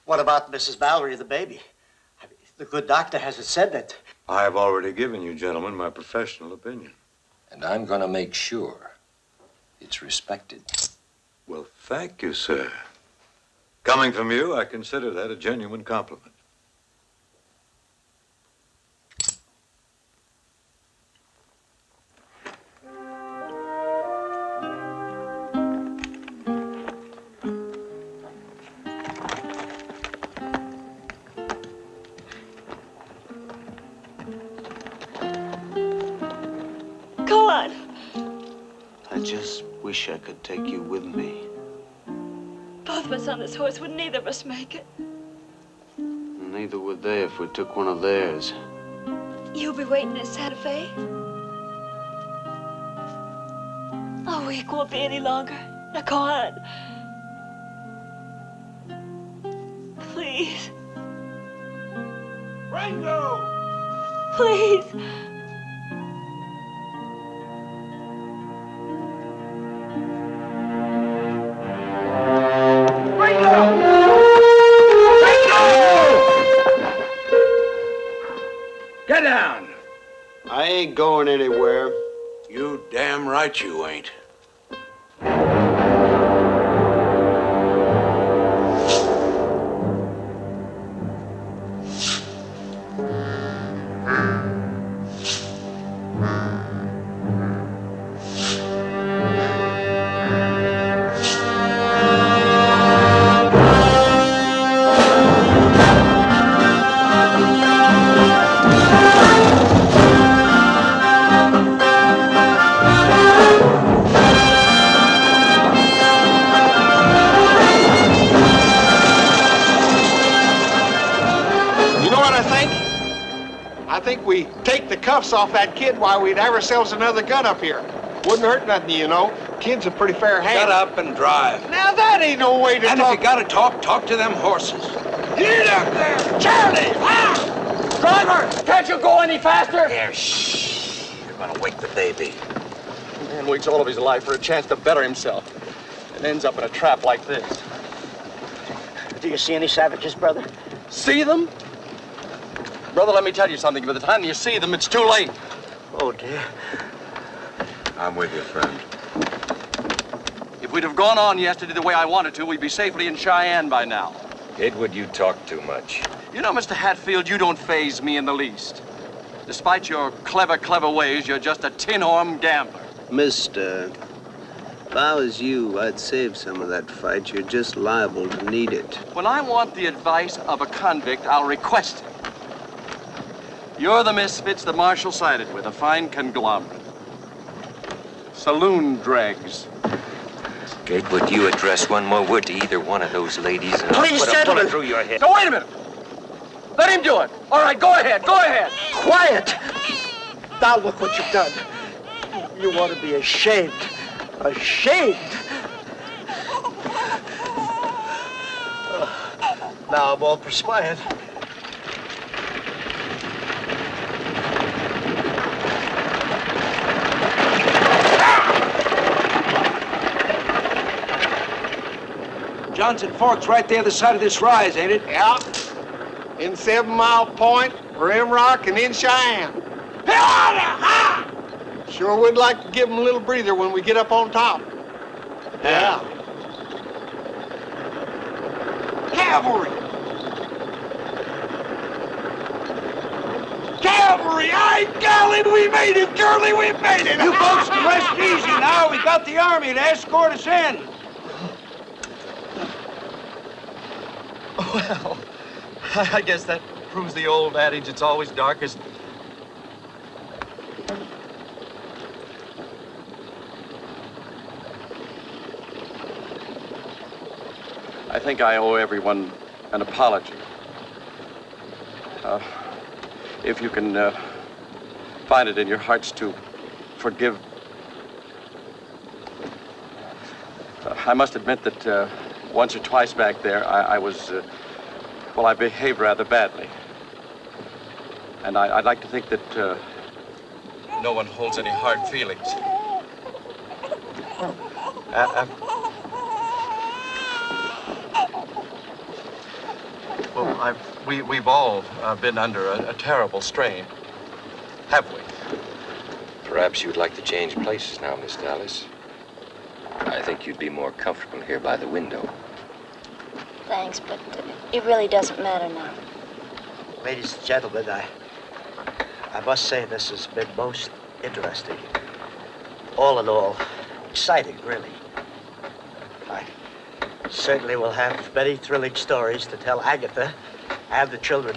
Speaker 9: What about Mrs. Valerie, the baby? The good doctor has said that.
Speaker 21: I have already given you, gentlemen, my professional opinion.
Speaker 1: And I'm going to make sure it's respected.
Speaker 21: Well, thank you, sir. Coming from you, I consider that a genuine compliment.
Speaker 10: Go on.
Speaker 19: I just wish I could take you with me.
Speaker 10: Both of us on this horse would neither of us make it.
Speaker 19: Neither would they if we took one of theirs.
Speaker 10: You'll be waiting in Santa Fe? Our week won't be any longer. Now go on. Please.
Speaker 8: Rango!
Speaker 10: Please.
Speaker 11: Get down.
Speaker 19: I ain't going anywhere.
Speaker 11: You damn right you ain't.
Speaker 8: Cuffs off that kid while we'd have ourselves another gun up here. Wouldn't hurt nothing, you know. Kid's a pretty fair hand.
Speaker 11: Shut up and drive.
Speaker 8: Now that ain't no way to
Speaker 11: and
Speaker 8: talk.
Speaker 11: And if you gotta talk to them horses.
Speaker 8: Get up there!
Speaker 17: Charlie! Ah! Driver, can't you go any faster?
Speaker 11: Here, shh. You're gonna wake the baby.
Speaker 17: A man waits all of his life for a chance to better himself and ends up in a trap like this.
Speaker 9: Do you see any savages, brother?
Speaker 17: See them? Brother, let me tell you something. By the time you see them, it's too late.
Speaker 9: Oh, dear.
Speaker 21: I'm with you, friend.
Speaker 17: If we'd have gone on yesterday the way I wanted to, we'd be safely in Cheyenne by now.
Speaker 1: Edward, you talk too much.
Speaker 17: You know, Mr. Hatfield, you don't faze me in the least. Despite your clever ways, you're just a tin-horn gambler.
Speaker 19: Mister, if I was you, I'd save some of that fight. You're just liable to need it.
Speaker 17: When I want the advice of a convict, I'll request it. You're the misfits the marshal sided with, a fine conglomerate. Saloon dregs.
Speaker 1: Gatewood, you address one more word to either one of those ladies and
Speaker 17: Please,
Speaker 1: I'll put a
Speaker 17: gentlemen.
Speaker 1: bullet through your head.
Speaker 17: Now, wait a minute. Let him do it. All right, go ahead, go ahead.
Speaker 9: Quiet! Now look what you've done. You ought to be ashamed. Ashamed! Now I'm all perspired.
Speaker 11: Johnson Fork's right there the side of this rise, ain't it?
Speaker 8: Yeah. In 7 Mile Point, Rim Rock, and in Cheyenne. Sure would like to give them a little breather when we get up on top. Yeah. Cavalry! Cavalry! Aye, golly, we made it, Curly, we made it!
Speaker 11: You folks can rest easy now. We got the army to escort us in.
Speaker 17: Well, I guess that proves the old adage, it's always darkest. I think I owe everyone an apology. If you can find it in your hearts to forgive. I must admit that once or twice back there, I was, well, I behaved rather badly. And I'd like to think that no one holds any hard feelings. Well, we've all been under a terrible strain, have we?
Speaker 1: Perhaps you'd like to change places now, Miss Dallas. I think you'd be more comfortable here by the window.
Speaker 4: Thanks, but it really doesn't matter now.
Speaker 9: Ladies and gentlemen, I must say this has been most interesting. All in all, exciting, really. I certainly will have many thrilling stories to tell Agatha and the children.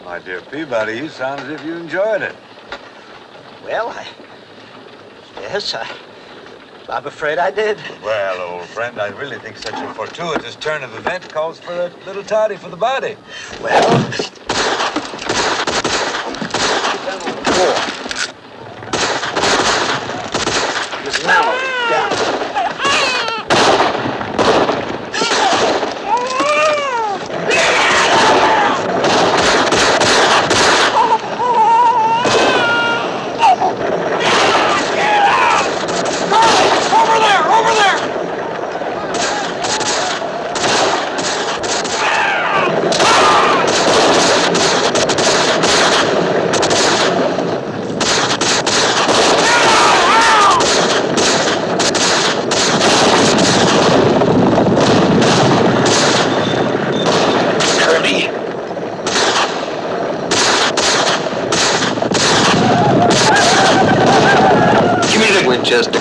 Speaker 21: My dear Peabody, you sound as if you enjoyed it.
Speaker 9: Well, yes, I'm afraid I did.
Speaker 21: Well, old friend, I really think such a fortuitous turn of event calls for a little toddy for the body.
Speaker 9: Well... Miss Mallory, down.
Speaker 15: Winchester.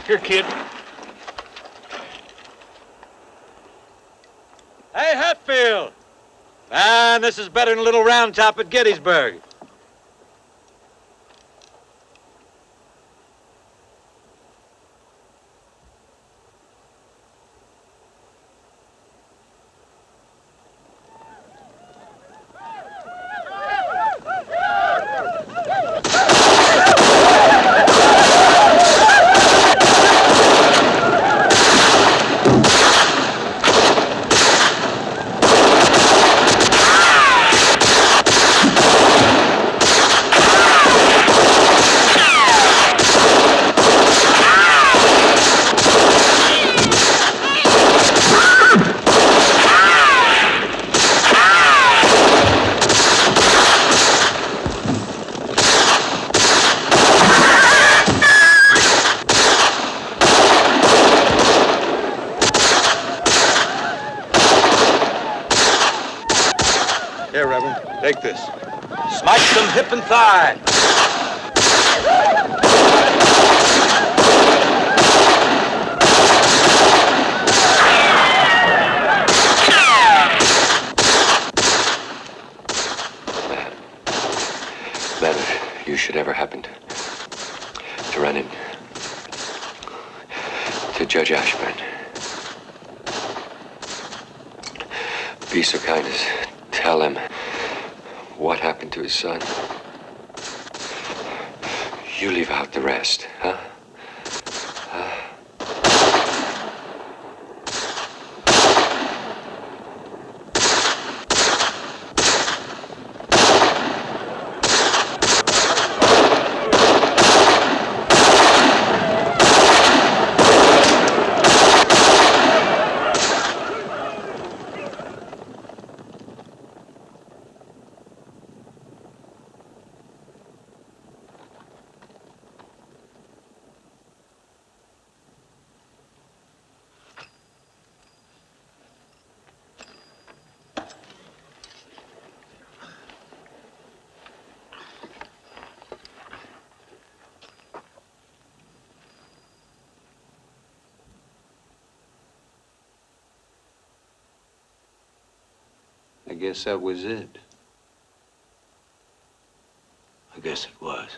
Speaker 5: Here, kid.
Speaker 2: Hey, Hatfield! Man, this is better than a little round top at Gettysburg.
Speaker 21: Here, Reverend, take this.
Speaker 2: Smite some hip and thigh.
Speaker 1: Man, if you should ever happen to run in to Judge Ashburn, be so kind as tell him what happened to his son. You leave out the rest, huh?
Speaker 19: I guess that was it.
Speaker 21: I guess it was.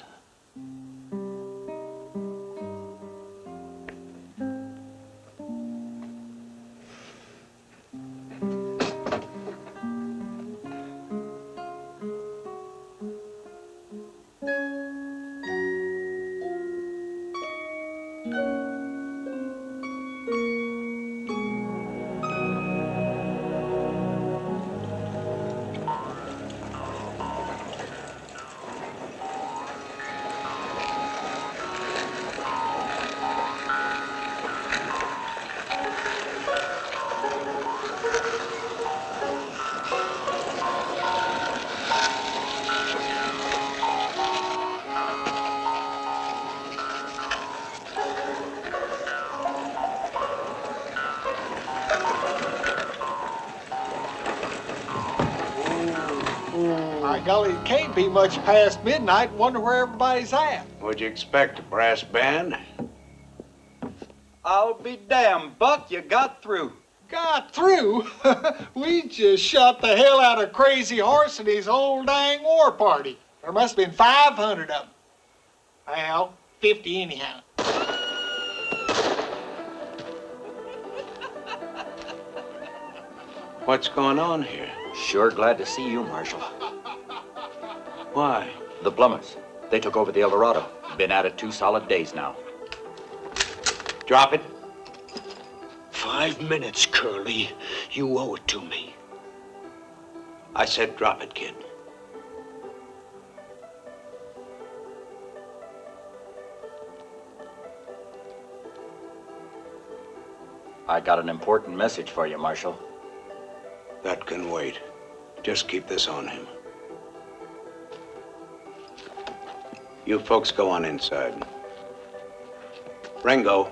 Speaker 8: My golly, it can't be much past midnight. Wonder where everybody's at.
Speaker 19: What'd you expect, a brass band?
Speaker 6: I'll be damned, Buck, you got through.
Speaker 8: Got through? We just shot the hell out of Crazy Horse and his whole dang war party. There must have been 500 of them. Well, 50 anyhow.
Speaker 19: What's going on here?
Speaker 6: Sure glad to see you, Marshal.
Speaker 19: Why?
Speaker 6: The plumbers. They took over the El Dorado. Been at it 2 solid days now.
Speaker 19: Drop it.
Speaker 21: 5 minutes, Curly. You owe it to me.
Speaker 19: I said drop it, kid.
Speaker 6: I got an important message for you, Marshal.
Speaker 19: That can wait. Just keep this on him. You folks go on inside. Ringo.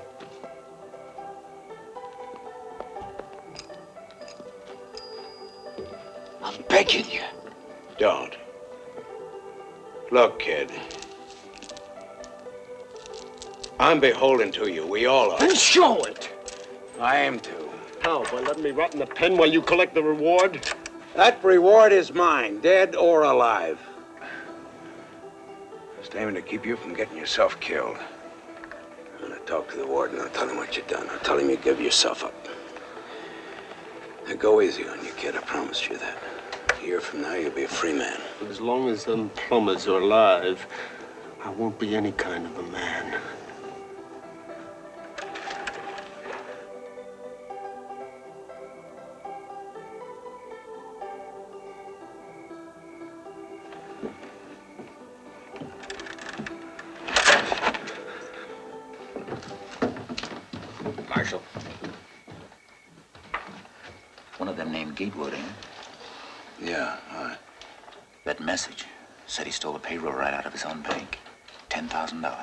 Speaker 21: I'm begging you.
Speaker 19: Don't. Look, kid.
Speaker 5: I'm beholden to you. We all are.
Speaker 17: Then show it.
Speaker 5: I am to.
Speaker 17: How? By letting me rot in the pen while you collect the reward?
Speaker 5: That reward is mine, dead or alive. Just aiming to keep you from getting yourself killed. I'm gonna talk to the warden. I'll tell him what you've done. I'll tell him you give yourself up. Now go easy on you, kid. I promised you that. A year from now, you'll be a free man.
Speaker 17: As long as them plumbers are alive, I won't be any kind of a man.
Speaker 6: Marshal. One of them named Gatewood, ain't it?
Speaker 5: Yeah, aye.
Speaker 6: That message said he stole the payroll right out of his own bank. $10,000.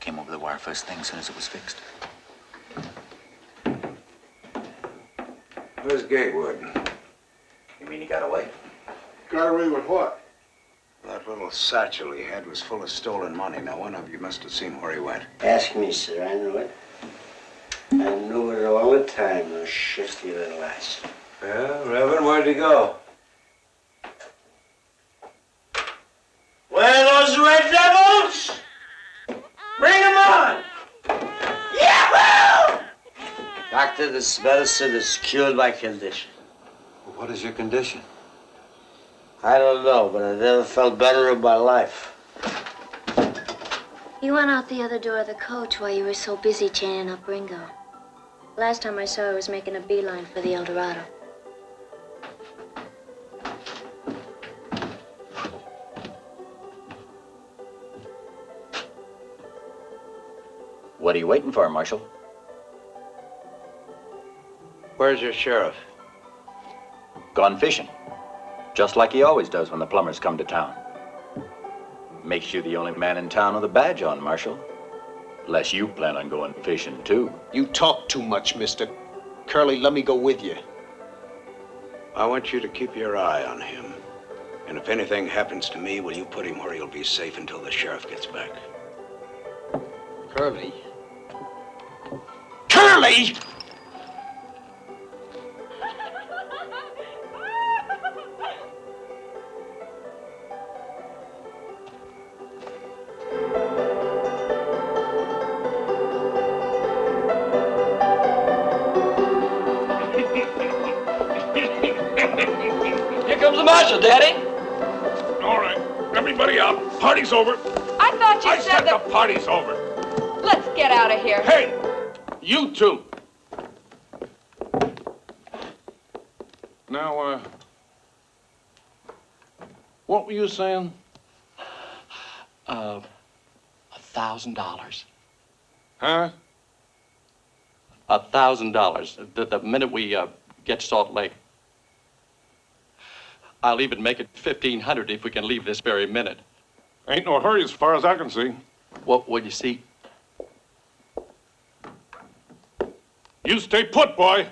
Speaker 6: Came over the wire first thing as soon as it was fixed.
Speaker 5: Where's Gatewood?
Speaker 6: You mean he got away?
Speaker 5: Got away with what? That little satchel he had was full of stolen money. Now, one of you must have seen where he went.
Speaker 3: Ask me, sir. I know it. I knew it all the time, those shifty little ass.
Speaker 5: Yeah, Reverend, where'd he go?
Speaker 3: Where are those red devils? Bring them on! Yahoo! Doctor, this medicine has cured my condition.
Speaker 21: What is your condition?
Speaker 3: I don't know, but I never felt better in my life.
Speaker 4: You went out the other door of the coach while you were so busy chaining up Ringo. Last time I saw her was making a beeline for the El Dorado.
Speaker 6: What are you waiting for, Marshal?
Speaker 5: Where's your sheriff?
Speaker 6: Gone fishing. Just like he always does when the plumbers come to town. Makes you the only man in town with a badge on, Marshal. Unless you plan on going fishing, too.
Speaker 17: You talk too much, mister. Curly, let me go with you.
Speaker 5: I want you to keep your eye on him. And if anything happens to me, will you put him where he'll be safe until the sheriff gets back?
Speaker 6: Curly?
Speaker 17: Curly!
Speaker 18: Here comes the marshal, Daddy.
Speaker 20: All right, everybody out. Party's over.
Speaker 22: I thought you
Speaker 20: I
Speaker 22: said
Speaker 20: said
Speaker 22: that...
Speaker 20: the party's over.
Speaker 22: Let's get out of here.
Speaker 20: Hey, you two. Now, what were you saying?
Speaker 18: $1,000.
Speaker 20: Huh?
Speaker 18: $1,000. The minute we get to Salt Lake. I'll even make it 1,500 if we can leave this very minute.
Speaker 20: Ain't no hurry as far as I can see.
Speaker 18: What would you see?
Speaker 20: You stay put, boy.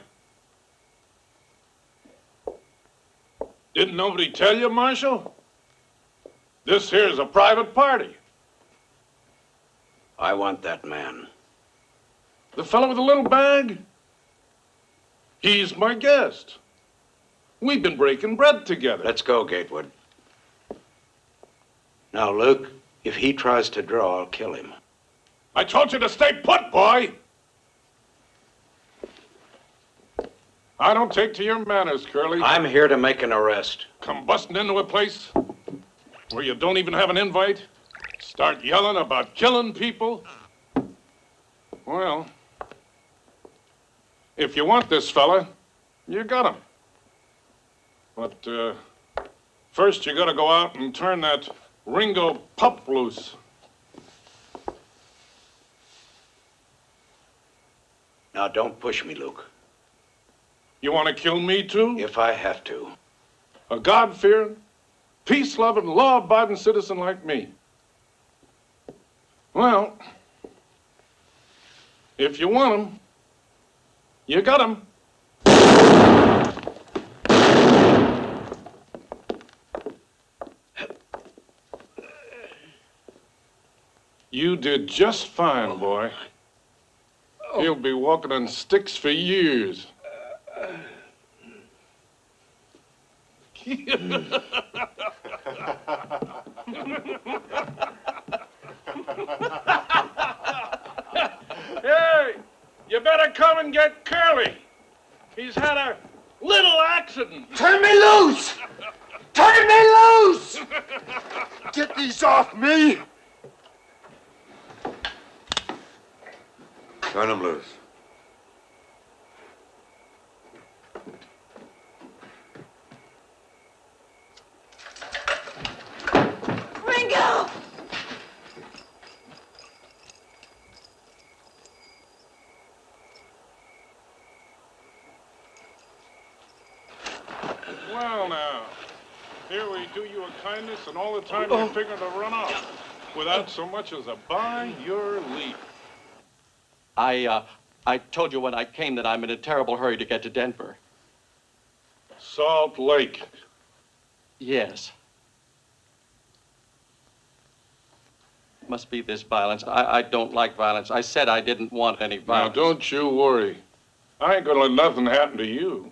Speaker 20: Didn't nobody tell you, Marshal? This here's a private party.
Speaker 5: I want that man.
Speaker 20: The fellow with the little bag? He's my guest. We've been breaking bread together.
Speaker 5: Let's go, Gatewood. Now, Luke, if he tries to draw, I'll kill him.
Speaker 20: I told you to stay put, boy! I don't take to your manners, Curly.
Speaker 5: I'm here to make an arrest.
Speaker 20: Come busting into a place where you don't even have an invite? Start yelling about killing people? Well, if you want this fella, you got him. But first you gotta go out and turn that Ringo pup loose.
Speaker 5: Now, don't push me, Luke.
Speaker 20: You want to kill me, too?
Speaker 5: If I have to.
Speaker 20: A God-fearing, peace-loving, law-abiding citizen like me. Well, if you want him, you got him. You did just fine, boy. He'll be walking on sticks for years. Hey, you better come and get Curly. He's had a little accident.
Speaker 8: Turn me loose! Turn me loose! Get these off me!
Speaker 21: Turn him loose.
Speaker 22: Ringo!
Speaker 20: Well, now, here we do you a kindness, and all the time you figure to run off without so much as a by your leave.
Speaker 18: I told you when I came that I'm in a terrible hurry to get to Denver.
Speaker 20: Salt Lake.
Speaker 18: Yes. Must be this violence. I don't like violence. I said I didn't want any violence.
Speaker 20: Now, don't you worry. I ain't gonna let nothing happen to you.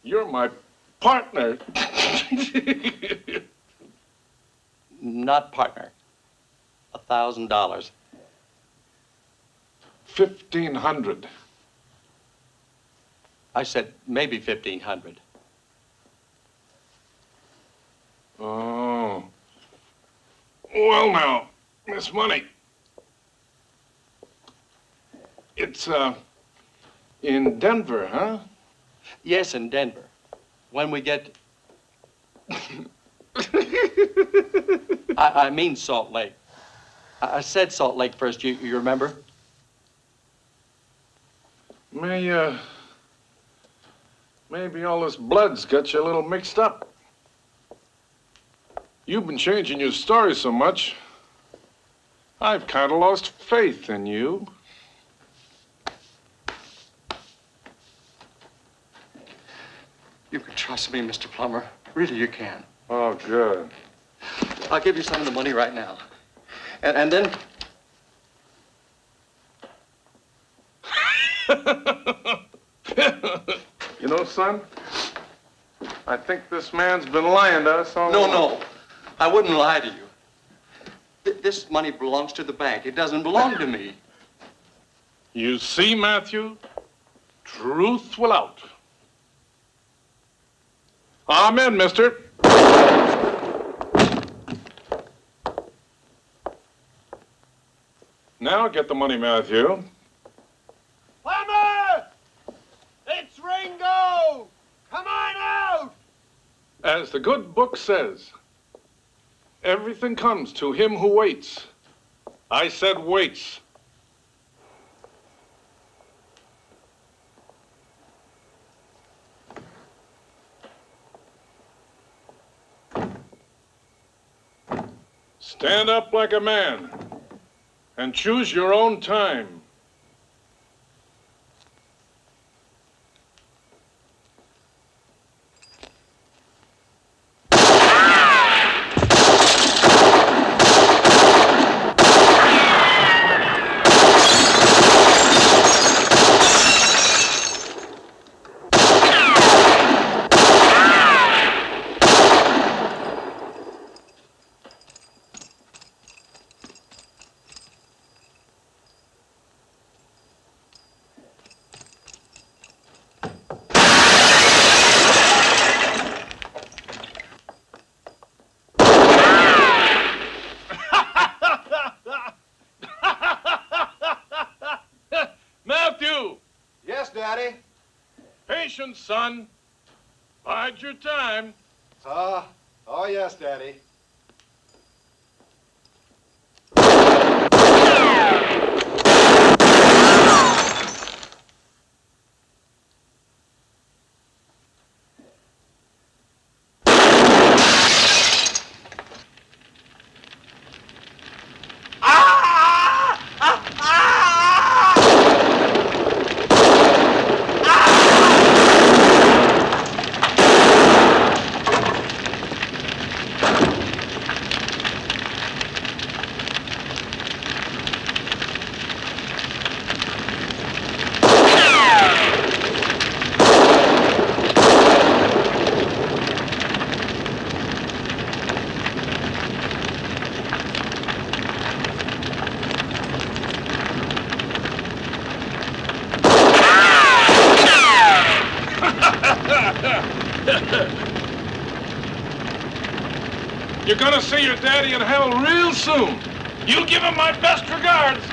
Speaker 20: You're my partner.
Speaker 18: Not partner. $1,000.
Speaker 20: 1,500.
Speaker 18: I said maybe 1,500.
Speaker 20: Oh. Well, now, this money. It's, in Denver, huh?
Speaker 18: Yes, in Denver. When we get... I mean Salt Lake. I said Salt Lake first, you remember?
Speaker 20: Maybe all this blood's got you a little mixed up. You've been changing your story so much, I've kind of lost faith in you.
Speaker 17: You can trust me, Mr. Plummer. Really, you can.
Speaker 20: Oh, good.
Speaker 18: I'll give you some of the money right now. And then...
Speaker 20: You know, son, I think this man's been lying to us all along.
Speaker 18: No. I wouldn't lie to you. This money belongs to the bank. It doesn't belong to me.
Speaker 20: You see, Matthew, truth will out. Amen, mister. Now get the money, Matthew.
Speaker 3: Plummer! It's Ringo! Come on out!
Speaker 20: As the good book says, everything comes to him who waits. I said waits. Stand up like a man and choose your own time. Patience, son. Bide your time.
Speaker 8: Oh, yes, Daddy.
Speaker 20: You're gonna see your daddy in hell real soon. You give him my best regards.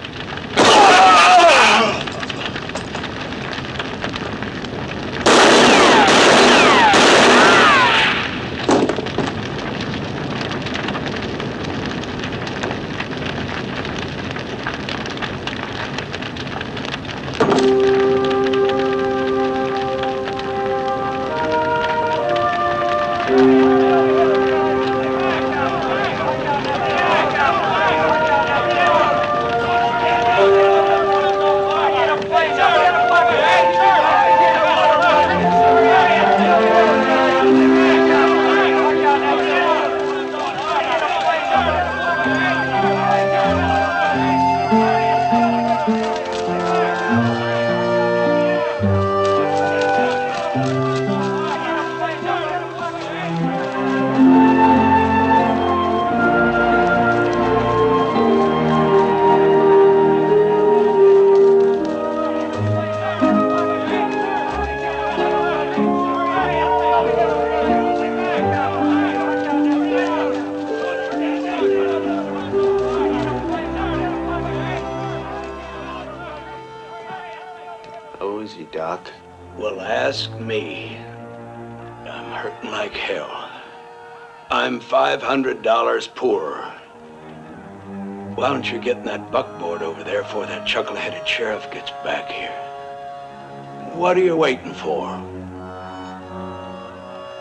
Speaker 5: How is he, Doc? Well, ask me. I'm hurting like hell. I'm $500 poorer. Why don't you get in that buckboard over there before that chuckle-headed sheriff gets back here? What are you waiting for?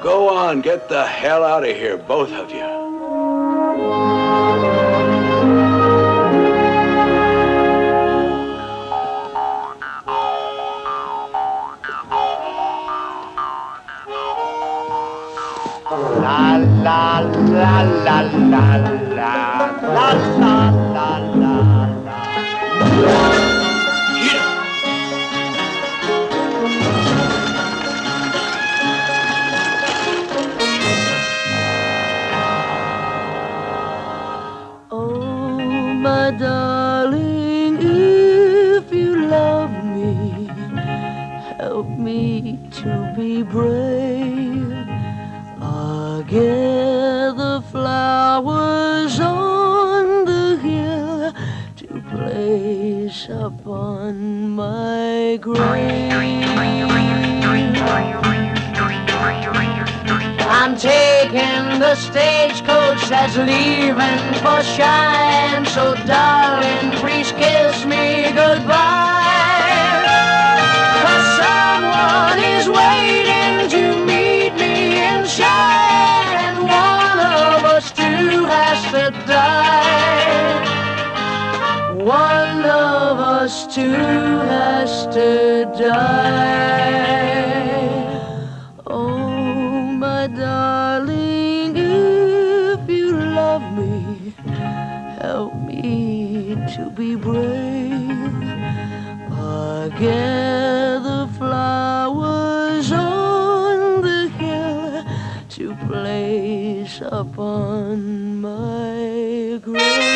Speaker 5: Go on, get the hell out of here, both of you.
Speaker 3: La la la la la la la la la la.
Speaker 14: Oh, my darling, if you love me, help me to be brave. Gather flowers on the hill to place upon my grave. I'm taking the stagecoach that's leaving for Cheyenne, so darling, please kiss me goodbye. 'Cause someone is waiting to meet me in Cheyenne, and one of us two has to die. One of us two has to die. Oh, my darling, if you love me, help me to be brave. Gather flowers on the hill to place upon my grave.